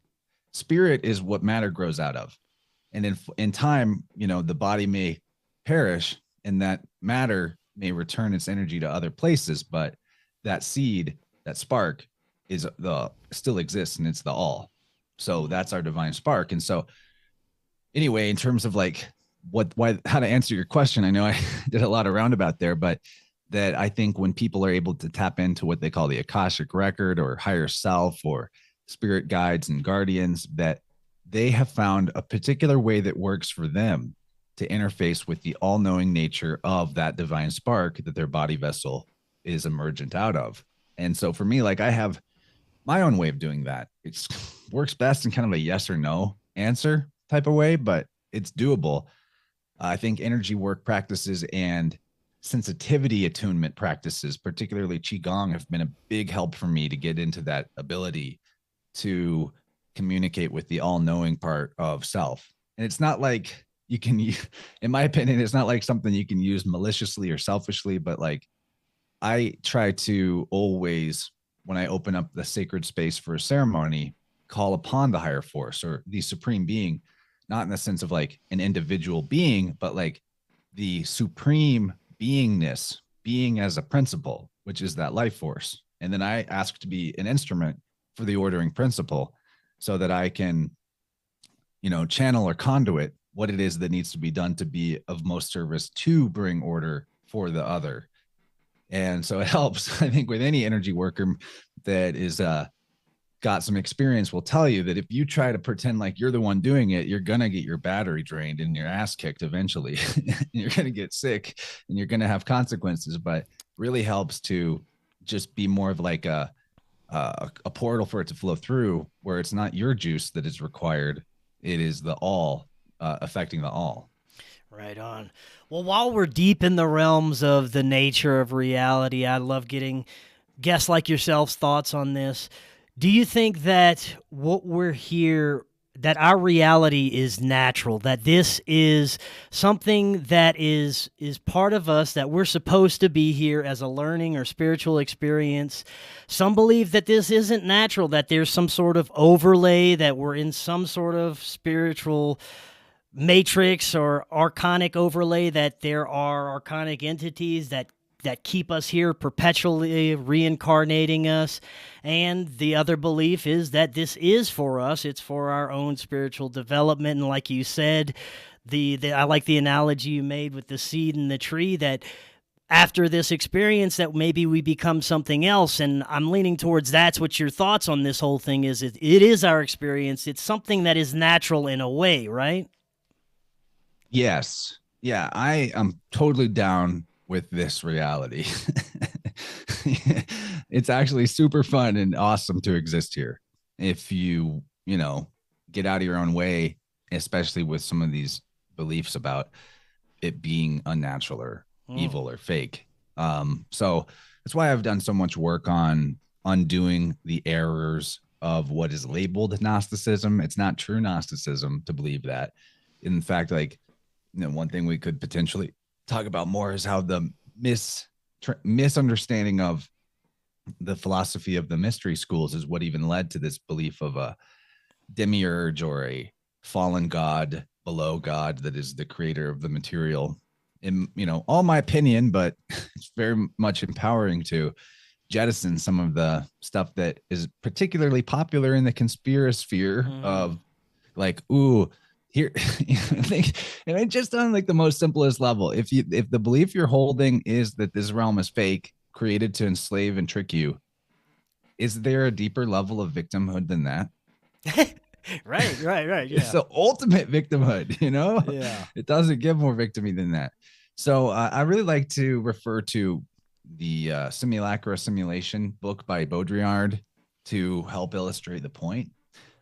Spirit is what matter grows out of. And in time, the body may perish and that matter may return its energy to other places, but that seed, that spark still exists, and it's the all. So that's our divine spark. And so anyway, in terms of like how to answer your question, I know I did a lot of roundabout there, but that I think when people are able to tap into what they call the Akashic record or higher self or spirit guides and guardians, that they have found a particular way that works for them to interface with the all-knowing nature of that divine spark that their body vessel is emergent out of. And so for me, like I have my own way of doing that. It works best in kind of a yes or no answer type of way, but it's doable. I think energy work practices and sensitivity attunement practices, particularly Qigong, have been a big help for me to get into that ability to communicate with the all-knowing part of self. And it's not like you can, in my opinion, it's not like something you can use maliciously or selfishly, but like I try to always, when I open up the sacred space for a ceremony, call upon the higher force or the supreme being, not in the sense of like an individual being, but like the supreme beingness, being as a principle, which is that life force. And then I ask to be an instrument for the ordering principle so that I can, channel or conduit what it is that needs to be done to be of most service to bring order for the other. And so it helps, I think, with any energy worker that is got some experience will tell you that if you try to pretend like you're the one doing it, you're going to get your battery drained and your ass kicked eventually. You're going to get sick and you're going to have consequences, but really helps to just be more of like a portal for it to flow through, where it's not your juice that is required. It is the all affecting the all. Right on. Well, while we're deep in the realms of the nature of reality, I love getting guests like yourselves' thoughts on this. Do you think that what we're here, that our reality is natural, that this is something that is part of us, that we're supposed to be here as a learning or spiritual experience? Some believe that this isn't natural, that there's some sort of overlay, that we're in some sort of spiritual matrix or archonic overlay, that there are archonic entities that keep us here perpetually reincarnating us. And the other belief is that this is for us. It's for our own spiritual development. And like you said, I like the analogy you made with the seed and the tree, that after this experience that maybe we become something else. And I'm leaning towards that's what your thoughts on this whole thing is. It is our experience. It's something that is natural in a way, right? Yes. Yeah, I am totally down with this reality. It's actually super fun and awesome to exist here. If you get out of your own way, especially with some of these beliefs about it being unnatural or Mm. evil or fake. So that's why I've done so much work on undoing the errors of what is labeled Gnosticism. It's not true Gnosticism to believe that. In fact, like, one thing we could potentially talk about more is how the misunderstanding of the philosophy of the mystery schools is what even led to this belief of a demiurge or a fallen god below God that is the creator of the material. In all my opinion, but it's very much empowering to jettison some of the stuff that is particularly popular in the conspirasphere of like, ooh, here and just on like the most simplest level, if the belief you're holding is that this realm is fake, created to enslave and trick you, is there a deeper level of victimhood than that? Right. It's Yeah. the ultimate victimhood, Yeah. it doesn't get more victimy than that. So I really like to refer to the Simulacra Simulation book by Baudrillard to help illustrate the point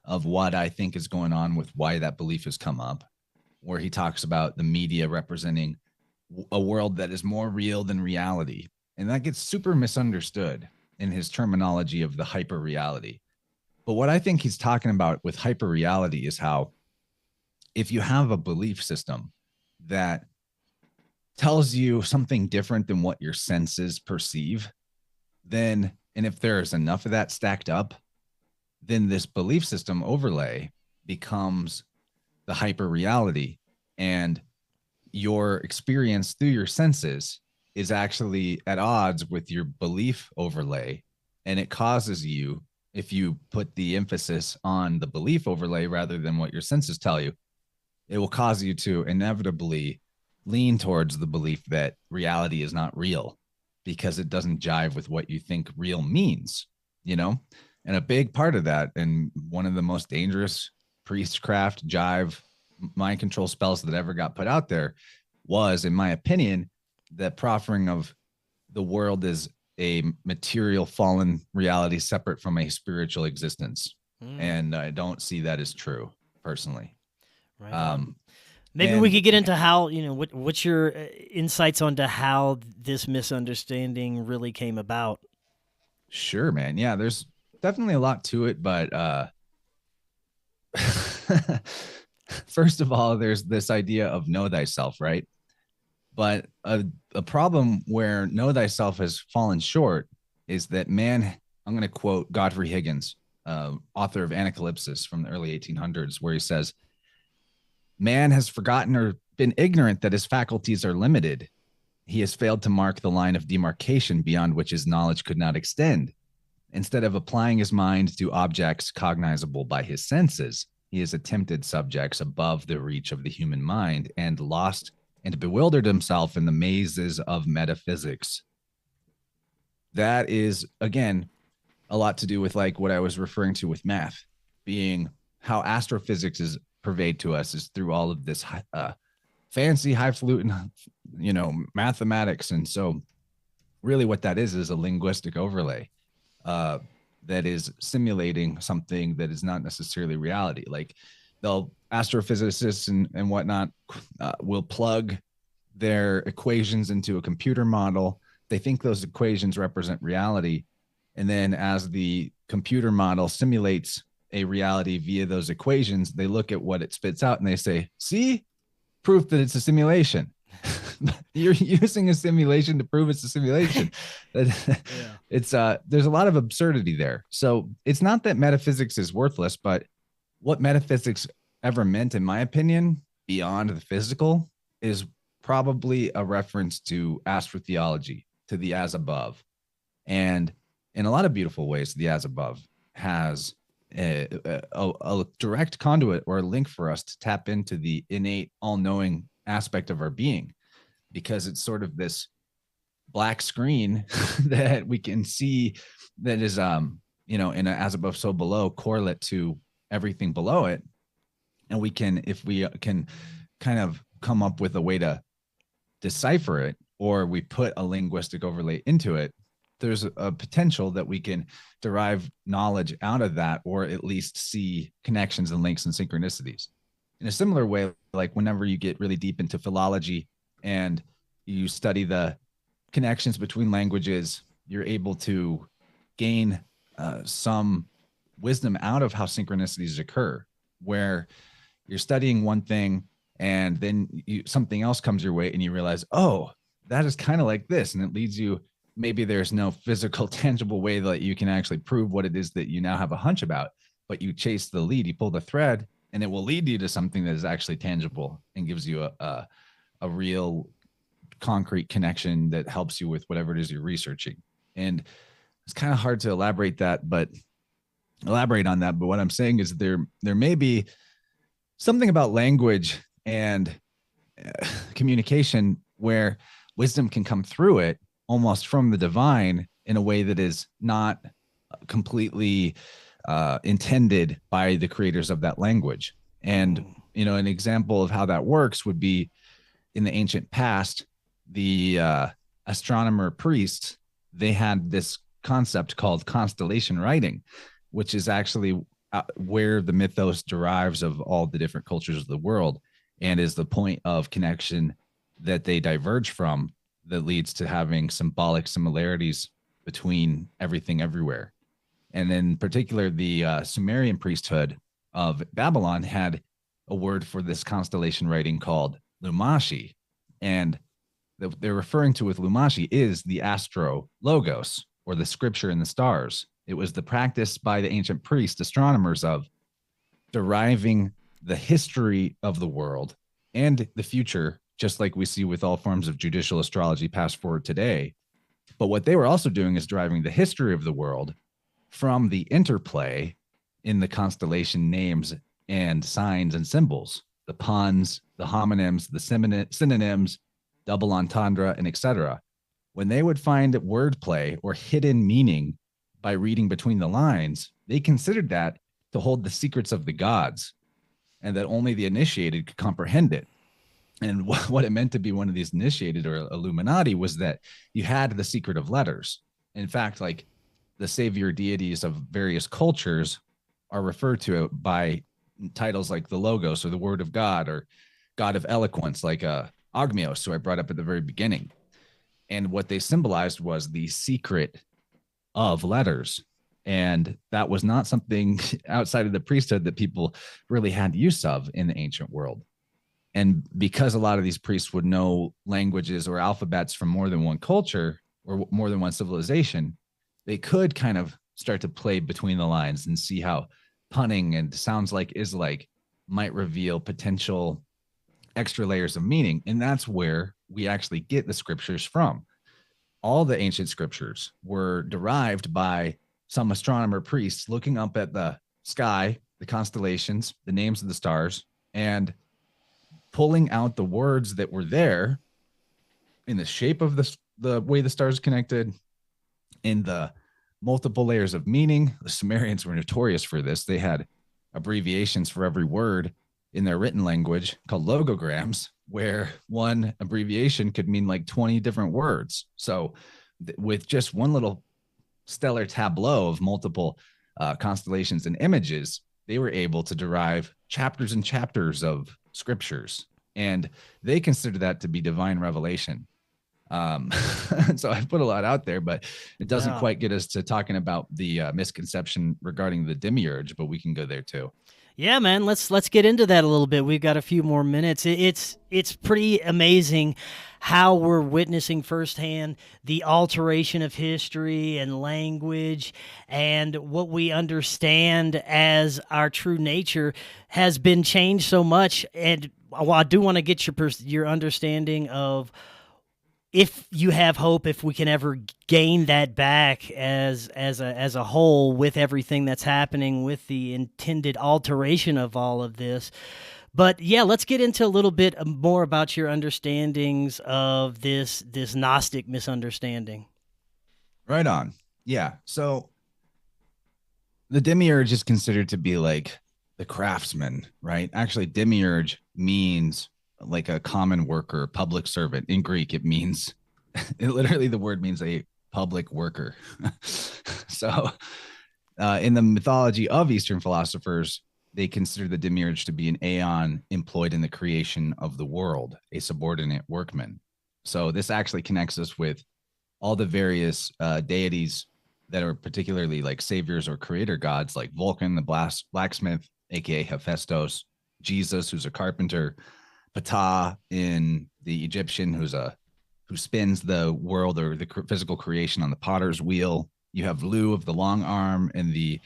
of what I think is going on with why that belief has come up, where he talks about the media representing a world that is more real than reality. And that gets super misunderstood in his terminology of the hyper reality. But what I think he's talking about with hyper reality is how if you have a belief system that tells you something different than what your senses perceive, then, and if there's enough of that stacked up, then this belief system overlay becomes the hyper reality. And your experience through your senses is actually at odds with your belief overlay. And it causes you, if you put the emphasis on the belief overlay rather than what your senses tell you, it will cause you to inevitably lean towards the belief that reality is not real because it doesn't jive with what you think real means, And a big part of that, and one of the most dangerous priestcraft jive mind control spells that ever got put out there was, in my opinion, the proffering of the world as a material fallen reality separate from a spiritual existence. And I don't see that as true personally. Right on. Maybe we And could get into how, what's your insights onto how this misunderstanding really came about? Sure, man. Yeah, there's definitely a lot to it, but first of all, there's this idea of know thyself, right? But a problem where know thyself has fallen short is that man, I'm going to quote Godfrey Higgins, author of Anacalypsis from the early 1800s, where he says, man has forgotten or been ignorant that his faculties are limited. He has failed to mark the line of demarcation beyond which his knowledge could not extend. Instead of applying his mind to objects cognizable by his senses, he has attempted subjects above the reach of the human mind and lost and bewildered himself in the mazes of metaphysics. That is, again, a lot to do with like what I was referring to with math, being how astrophysics is pervade to us is through all of this fancy, highfalutin, mathematics. And so really what that is a linguistic overlay that is simulating something that is not necessarily reality. Like they'll astrophysicists and whatnot will plug their equations into a computer model. They think those equations represent reality. And then as the computer model simulates a reality via those equations, they look at what it spits out and they say, see, proof that it's a simulation. You're using a simulation to prove it's a simulation. It's there's a lot of absurdity there. So it's not that metaphysics is worthless, but what metaphysics ever meant, in my opinion, beyond the physical, is probably a reference to astrotheology, to the as above. And in a lot of beautiful ways, the as above has a direct conduit or a link for us to tap into the innate all-knowing aspect of our being, because it's sort of this black screen that we can see that is in a as above so below correlate to everything below it. And we can, if we can kind of come up with a way to decipher it, or we put a linguistic overlay into it, there's a potential that we can derive knowledge out of that, or at least see connections and links and synchronicities. In a similar way, like whenever you get really deep into philology and you study the connections between languages, you're able to gain some wisdom out of how synchronicities occur, where you're studying one thing and then something else comes your way and you realize, oh, that is kind of like this. And it leads you, maybe there's no physical, tangible way that you can actually prove what it is that you now have a hunch about, but you chase the lead, you pull the thread, and it will lead you to something that is actually tangible and gives you a real concrete connection that helps you with whatever it is you're researching. And it's kind of hard to elaborate on that. But what I'm saying is there may be something about language and communication where wisdom can come through it almost from the divine in a way that is not completely intended by the creators of that language. And, an example of how that works would be in the ancient past, the astronomer priests, they had this concept called constellation writing, which is actually where the mythos derives of all the different cultures of the world, and is the point of connection that they diverge from that leads to having symbolic similarities between everything everywhere. And in particular, the Sumerian priesthood of Babylon had a word for this constellation writing called Lumashi. And they're referring to with Lumashi is the astro logos, or the scripture in the stars. It was the practice by the ancient priests, astronomers, of deriving the history of the world and the future, just like we see with all forms of judicial astrology past forward today. But what they were also doing is deriving the history of the world from the interplay in the constellation names and signs and symbols, the puns, the homonyms, the synonyms, double entendre, and etc. When they would find wordplay or hidden meaning by reading between the lines, they considered that to hold the secrets of the gods, and that only the initiated could comprehend it. And what it meant to be one of these initiated or Illuminati was that you had the secret of letters. In fact, like the savior deities of various cultures are referred to by titles like the Logos, or the Word of God, or God of Eloquence, like Ogmios, who I brought up at the very beginning. And what they symbolized was the secret of letters. And that was not something outside of the priesthood that people really had use of in the ancient world. And because a lot of these priests would know languages or alphabets from more than one culture or more than one civilization, they could kind of start to play between the lines and see how punning and sounds like is like might reveal potential extra layers of meaning. And that's where we actually get the scriptures from. All the ancient scriptures were derived by some astronomer priests looking up at the sky, the constellations, the names of the stars, and pulling out the words that were there in the shape of the way the stars connected, in the multiple layers of meaning. The Sumerians were notorious for this. They had abbreviations for every word in their written language called logograms, where one abbreviation could mean like 20 different words. So with just one little stellar tableau of multiple constellations and images, they were able to derive chapters and chapters of scriptures, and they consider that to be divine revelation. So I put a lot out there, but it doesn't quite get us to talking about the misconception regarding the demiurge, but we can go there too. Yeah, man, let's get into that a little bit. We've got a few more minutes. It's pretty amazing how we're witnessing firsthand the alteration of history and language, and what we understand as our true nature has been changed so much. And I do want to get your understanding of, if you have hope, if we can ever gain that back as a whole, with everything that's happening with the intended alteration of all of this. But yeah, let's get into a little bit more about your understandings of this Gnostic misunderstanding. Right on. Yeah. So the demiurge is considered to be like the craftsman, right? Actually, demiurge means like a common worker, public servant. In Greek, it means literally the word means a public worker. So, in the mythology of Eastern philosophers, they consider the demiurge to be an aeon employed in the creation of the world, a subordinate workman. So, this actually connects us with all the various deities that are particularly like saviors or creator gods, like Vulcan, the blacksmith, aka Hephaestus, Jesus, who's a carpenter, Ptah in the Egyptian, who spins the world or the physical creation on the potter's wheel. You have Lu of the long arm in the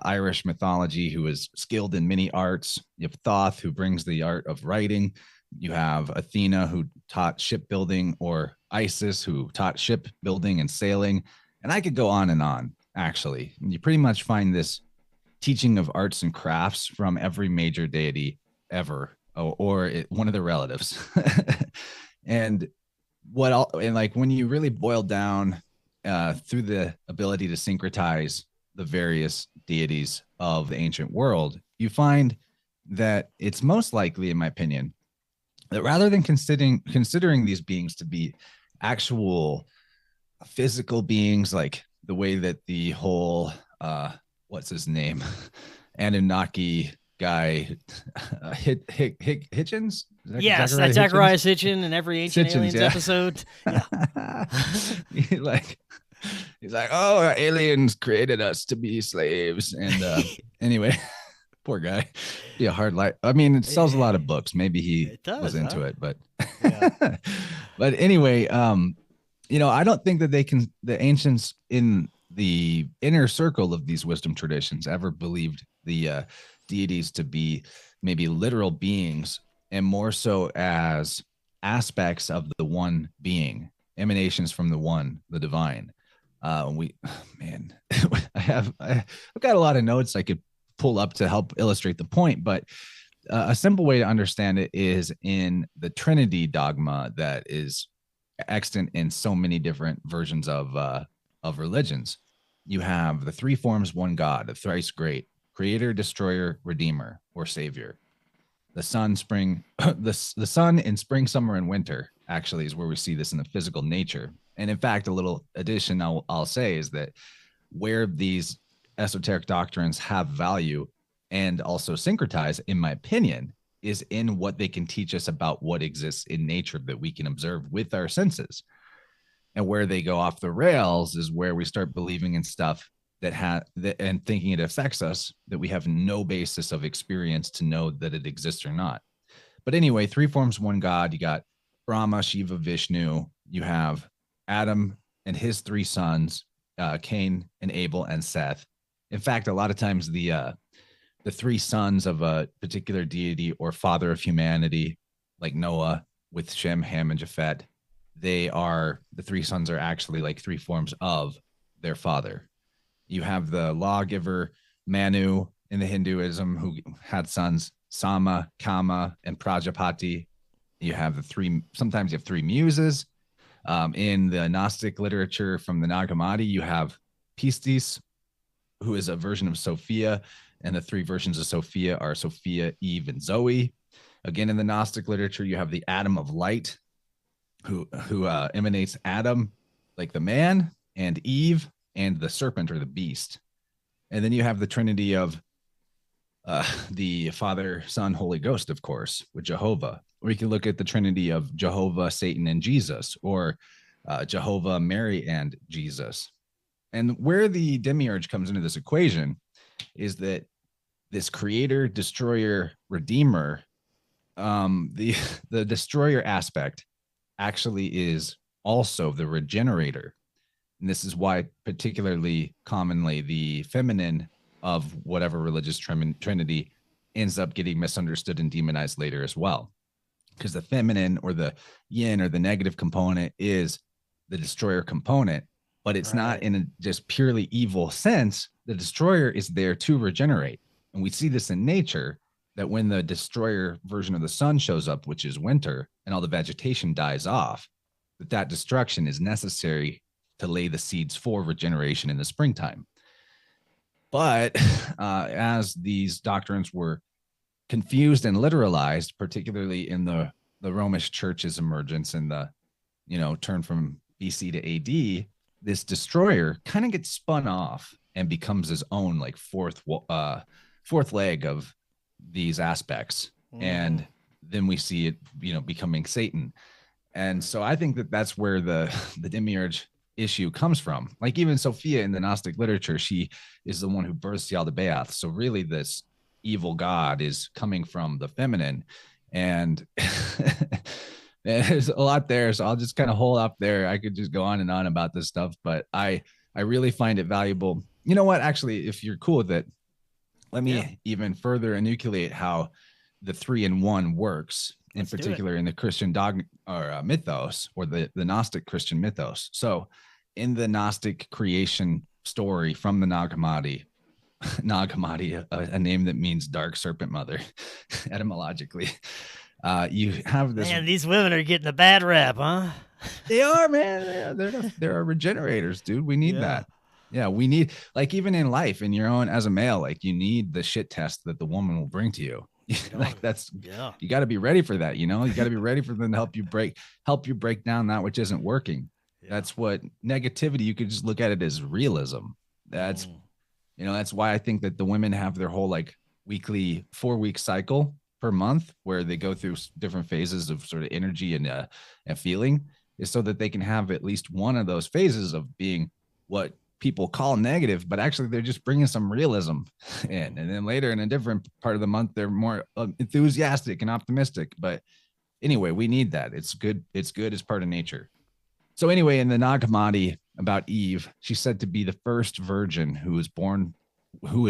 Irish mythology, who is skilled in many arts. You have Thoth, who brings the art of writing. You have Athena, who taught shipbuilding, or Isis, who taught shipbuilding and sailing. And I could go on, actually. You pretty much find this teaching of arts and crafts from every major deity ever, or one of the relatives. And like when you really boil down through the ability to syncretize the various deities of the ancient world, you find that it's most likely, in my opinion, that rather than considering these beings to be actual physical beings, like the way that the whole what's his name Anunnaki guy Hitchens, Yes, that's Zachariah Sitchin in every Ancient Sitchins, Aliens episode. Yeah. he's like, oh, aliens created us to be slaves. And anyway, poor guy. Be a hard life. I mean, it sells a lot of books. Maybe he was into it, but yeah. But anyway, I don't think that the ancients in the inner circle of these wisdom traditions ever believed the deities to be maybe literal beings, and more so as aspects of the one being, emanations from the one, the divine. Man, I've got a lot of notes I could pull up to help illustrate the point, but a simple way to understand it is in the Trinity dogma that is extant in so many different versions of religions. You have the three forms, one God, the thrice great, creator, destroyer, redeemer, or savior. The sun, spring, the sun in spring, summer, and winter actually is where we see this in the physical nature. And in fact, a little addition I'll say is that where these esoteric doctrines have value and also syncretize, in my opinion, is in what they can teach us about what exists in nature that we can observe with our senses. And where they go off the rails is where we start believing in stuff and thinking it affects us that we have no basis of experience to know that it exists or not. But anyway, three forms, one God. You got Brahma, Shiva, Vishnu. You have Adam and his three sons, Cain and Abel and Seth. In fact, a lot of times the three sons of a particular deity or father of humanity, like Noah with Shem, Ham, and Japheth, the three sons are actually like three forms of their father. You have the lawgiver Manu in the Hinduism, who had sons Sama, Kama, and Prajapati. You have sometimes you have three muses. In the Gnostic literature from the Nag Hammadi, you have Pistis, who is a version of Sophia, and the three versions of Sophia are Sophia, Eve, and Zoe. Again, in the Gnostic literature, you have the Atom of Light, who emanates Adam, like the man, and Eve, and the serpent or the beast. And then you have the Trinity of the Father, Son, Holy Ghost, of course, with Jehovah. Or you can look at the Trinity of Jehovah, Satan, and Jesus, or Jehovah, Mary, and Jesus. And where the demiurge comes into this equation is that this creator, destroyer, redeemer, the destroyer aspect actually is also the regenerator. And this is why particularly commonly the feminine of whatever religious trinity ends up getting misunderstood and demonized later as well. Because the feminine or the yin or the negative component is the destroyer component, but it's not in a just purely evil sense. The destroyer is there to regenerate. And we see this in nature. that when the destroyer version of the sun shows up, which is winter, and all the vegetation dies off, that destruction is necessary to lay the seeds for regeneration in the springtime. But as these doctrines were confused and literalized, particularly in the Romish church's emergence and the, turn from BC to AD, this destroyer kind of gets spun off and becomes his own like fourth leg of these aspects. And then we see it, becoming Satan. And so I think that that's where the demiurge issue comes from. Like even Sophia in the Gnostic literature, she is the one who births Yaldabaoth. So really this evil god is coming from the feminine. And there's a lot there. So I'll just kind of hold up there. I could just go on and on about this stuff, but I really find it valuable. You know what? Actually, if you're cool with it, let me even further enucleate how the 3-in-1 works, in particular in the Christian mythos, or the Gnostic Christian mythos. So in the Gnostic creation story from the Nag Hammadi, a name that means dark serpent mother, etymologically, you have this. Man, these women are getting a bad rap, huh? They are, man. They're our regenerators, dude. We need that. Yeah, we need, like, even in life, in your own as a male, like, you need the shit test that the woman will bring to you. Like you got to be ready for that. You got to be ready for them to help you break down that which isn't working. That's what negativity, you could just look at it as realism. That's that's why I think that the women have their whole like weekly 4-week cycle per month, where they go through different phases of sort of energy and feeling, is so that they can have at least one of those phases of being what people call negative, but actually they're just bringing some realism in. And then later in a different part of the month, they're more enthusiastic and optimistic. But anyway, we need that. It's good. It's good as part of nature. So anyway, in the Nag Hammadi about Eve, she's said to be the first virgin who was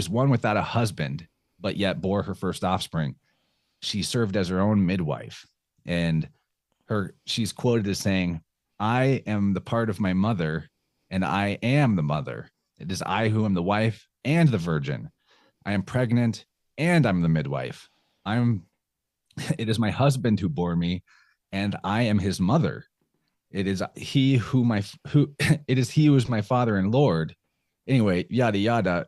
one without a husband, but yet bore her first offspring. She served as her own midwife, and she's quoted as saying, "I am the part of my mother, and I am the mother. It is I who am the wife and the virgin. I am pregnant and I'm the midwife. It is my husband who bore me, and I am his mother. It is he who is my father and Lord." Anyway, yada yada.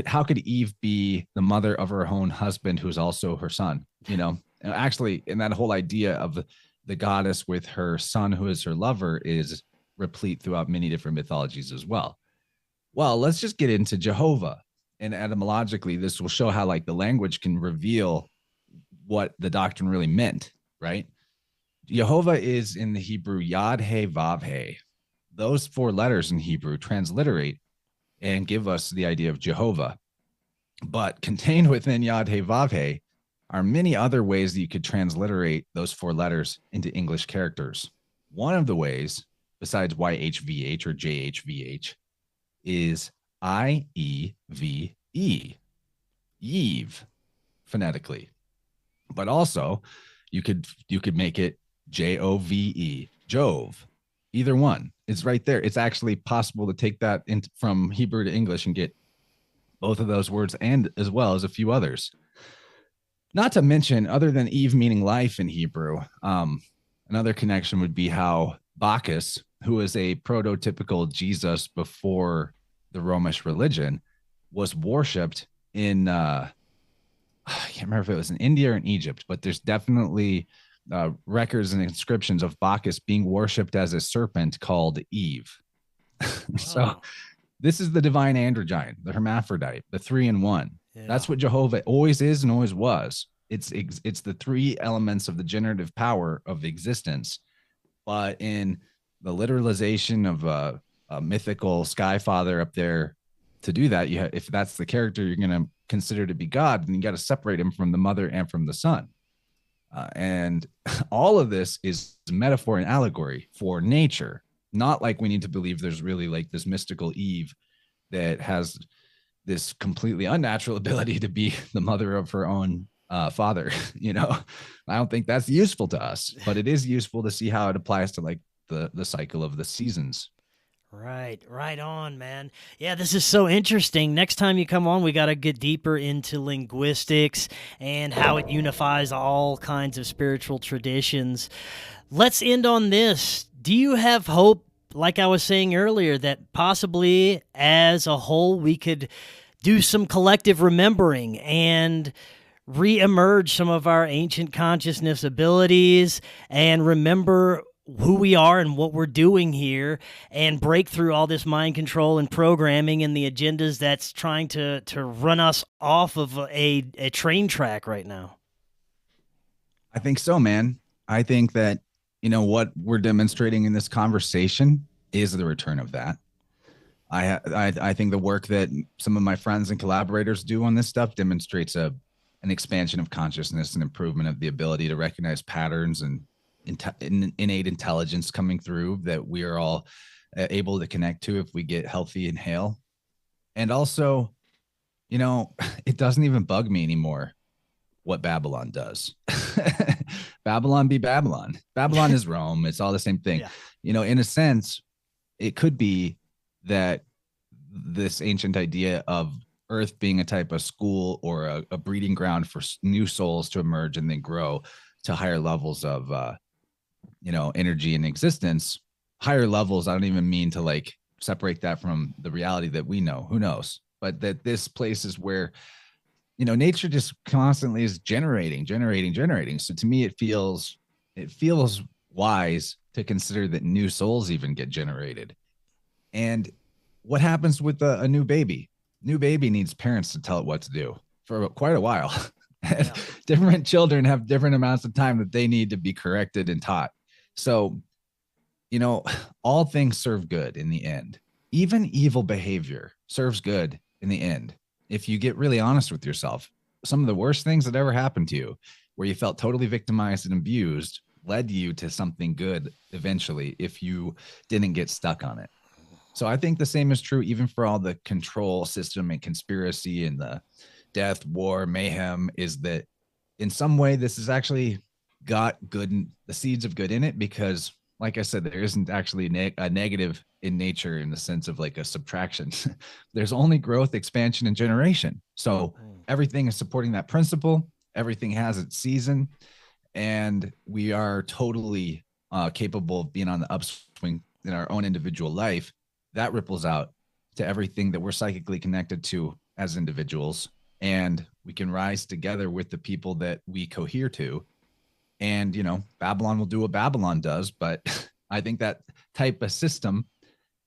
How could Eve be the mother of her own husband, who is also her son? Actually, in that whole idea of the goddess with her son, who is her lover, is replete throughout many different mythologies as well. Well, let's just get into Jehovah. And etymologically, this will show how like the language can reveal what the doctrine really meant, right? Jehovah is in the Hebrew Yad He Vav He. Those 4 letters in Hebrew transliterate and give us the idea of Jehovah. But contained within Yad He Vav He are many other ways that you could transliterate those 4 letters into English characters. One of the ways, besides YHVH or JHVH, is IEVE, Eve, phonetically. But also, you could make it JOVE, Jove. Either one, it's right there. It's actually possible to take that from Hebrew to English and get both of those words, and as well as a few others. Not to mention, other than Eve meaning life in Hebrew, another connection would be how Bacchus, who is a prototypical Jesus before the Romish religion, was worshipped in, I can't remember if it was in India or in Egypt, but there's definitely records and inscriptions of Bacchus being worshipped as a serpent called Eve. So this is the divine androgyne, the hermaphrodite, the 3-in-1. Yeah. That's what Jehovah always is and always was. It's the 3 elements of the generative power of existence. But in the literalization of a mythical sky father up there, to do that, if that's the character you're going to consider to be God, then you got to separate him from the mother and from the son. And all of this is metaphor and allegory for nature. Not like we need to believe there's really like this mystical Eve that has this completely unnatural ability to be the mother of her own father. I don't think that's useful to us, but it is useful to see how it applies to like the cycle of the seasons. Right on, man. Yeah, this is so interesting. Next time you come on, we got to get deeper into linguistics and how it unifies all kinds of spiritual traditions. Let's end on this. Do you have hope, like I was saying earlier, that possibly as a whole we could do some collective remembering and re-emerge some of our ancient consciousness abilities and remember who we are and what we're doing here and break through all this mind control and programming and the agendas that's trying to run us off of a train track right now? I think so, man. I think that, what we're demonstrating in this conversation is the return of that. I think the work that some of my friends and collaborators do on this stuff demonstrates an expansion of consciousness and improvement of the ability to recognize patterns and innate intelligence coming through that we are all able to connect to if we get healthy and hale. And also, it doesn't even bug me anymore what Babylon does. Babylon be Babylon. Babylon is Rome. It's all the same thing. Yeah. In a sense, it could be that this ancient idea of Earth being a type of school or a breeding ground for new souls to emerge and then grow to higher levels of, energy and existence. Higher levels, I don't even mean to like separate that from the reality that we know. Who knows? But that this place is where, nature just constantly is generating. So to me, it feels wise to consider that new souls even get generated. And what happens with a new baby? New baby needs parents to tell it what to do for quite a while. Yeah. Different children have different amounts of time that they need to be corrected and taught. So, all things serve good in the end. Even evil behavior serves good in the end. If you get really honest with yourself, some of the worst things that ever happened to you, where you felt totally victimized and abused, led you to something good eventually if you didn't get stuck on it. So I think the same is true even for all the control system and conspiracy and the death, war, mayhem, is that in some way this has actually got good, the seeds of good in it, because like I said, there isn't actually a negative in nature in the sense of like a subtraction. There's only growth, expansion, and generation. So everything is supporting that principle. Everything has its season, and we are totally capable of being on the upswing in our own individual life. That ripples out to everything that we're psychically connected to as individuals, and we can rise together with the people that we cohere to. And, Babylon will do what Babylon does, but I think that type of system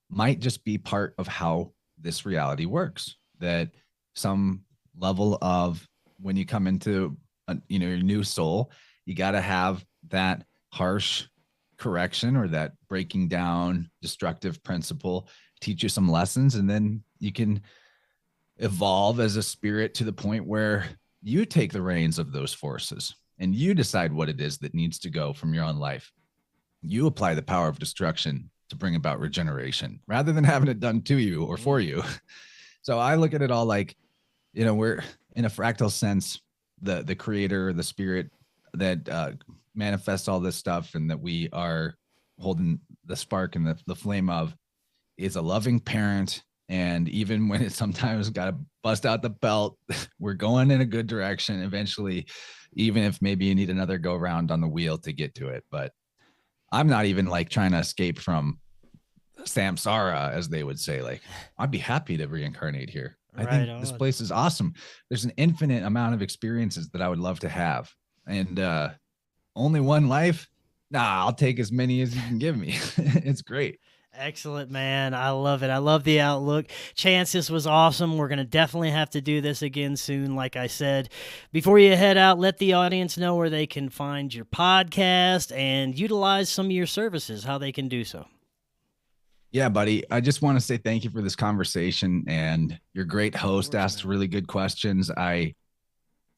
might just be part of how this reality works, that some level of when you come into, your new soul, you got to have that harsh correction or that breaking down destructive principle, teach you some lessons, and then you can evolve as a spirit to the point where you take the reins of those forces and you decide what it is that needs to go from your own life. You apply the power of destruction to bring about regeneration rather than having it done to you or for you. So I look at it all like, we're in a fractal sense, the creator, the spirit that manifests all this stuff and that we are holding the spark and the flame of is a loving parent. And even when it sometimes got to bust out the belt, we're going in a good direction eventually, even if maybe you need another go round on the wheel to get to it. But I'm not even like trying to escape from samsara, as they would say. Like, I'd be happy to reincarnate here. I think this place is awesome. There's an infinite amount of experiences that I would love to have. And only one life? Nah, I'll take as many as you can give me. It's great. Excellent, man. I love it. I love the outlook. Chance, this was awesome. We're going to definitely have to do this again soon, like I said. Before you head out, let the audience know where they can find your podcast and utilize some of your services, how they can do so. Yeah, buddy. I just want to say thank you for this conversation, and you're a great host, asked really good questions. I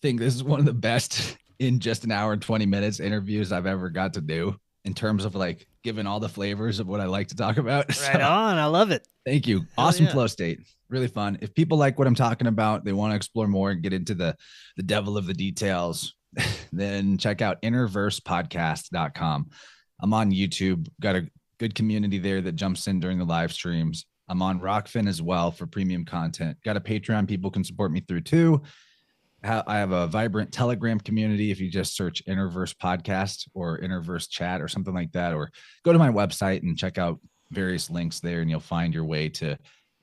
think this is one of the best in just an hour and 20 minutes interviews I've ever got to do, in terms of like giving all the flavors of what I like to talk about. Right on. I love it. Thank you. Awesome flow state. Really fun. If people like what I'm talking about, they want to explore more and get into the devil of the details, then check out innerversepodcast.com. I'm on YouTube. Got a good community there that jumps in during the live streams. I'm on Rockfin as well for premium content. Got a Patreon people can support me through too. I have a vibrant Telegram community. If you just search Interverse Podcast or Interverse Chat or something like that, or go to my website and check out various links there, and you'll find your way to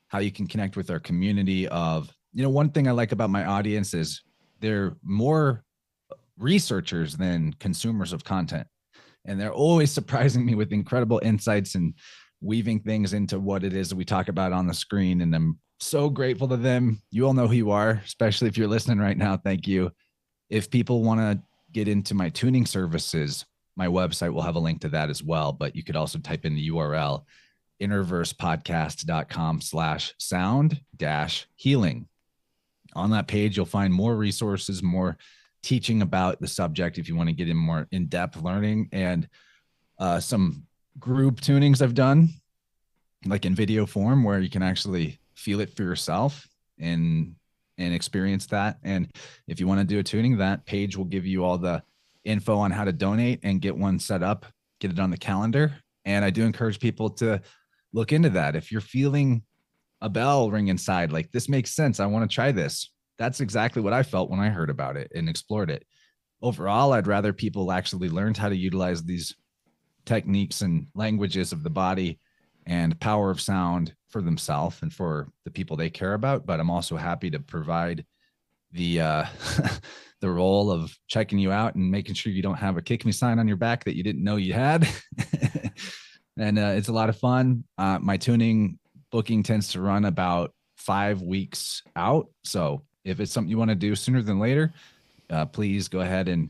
how you can connect with our community of, one thing I like about my audience is they're more researchers than consumers of content. And they're always surprising me with incredible insights and weaving things into what it is that we talk about on the screen. And I'm so grateful to them. You all know who you are, especially if you're listening right now. Thank you. If people want to get into my tuning services, my website will have a link to that as well. But you could also type in the URL interversepodcast.com/sound-healing. On that page, you'll find more resources, more teaching about the subject if you want to get in more in-depth learning, and some group tunings I've done, like in video form, where you can actually feel it for yourself and experience that. And if you want to do a tuning, that page will give you all the info on how to donate and get one set up, get it on the calendar. And I do encourage people to look into that. If you're feeling a bell ring inside, like this makes sense, I want to try this. That's exactly what I felt when I heard about it and explored it. Overall, I'd rather people actually learned how to utilize these techniques and languages of the body and power of sound for themselves and for the people they care about. But I'm also happy to provide the the role of checking you out and making sure you don't have a kick me sign on your back that you didn't know you had. And it's a lot of fun. My tuning booking tends to run about 5 weeks out. So if it's something you want to do sooner than later, please go ahead and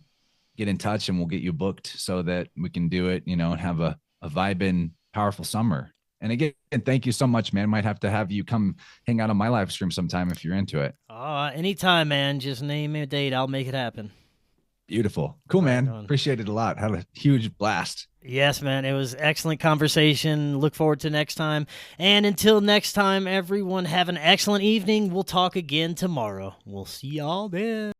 get in touch and we'll get you booked so that we can do it, and have a vibing, powerful summer. And again, thank you so much, man. Might have to have you come hang out on my live stream sometime if you're into it. Anytime, man. Just name me a date. I'll make it happen. Beautiful. Cool, man. Appreciate it a lot. Had a huge blast. Yes, man. It was excellent conversation. Look forward to next time. And until next time, everyone, have an excellent evening. We'll talk again tomorrow. We'll see y'all then.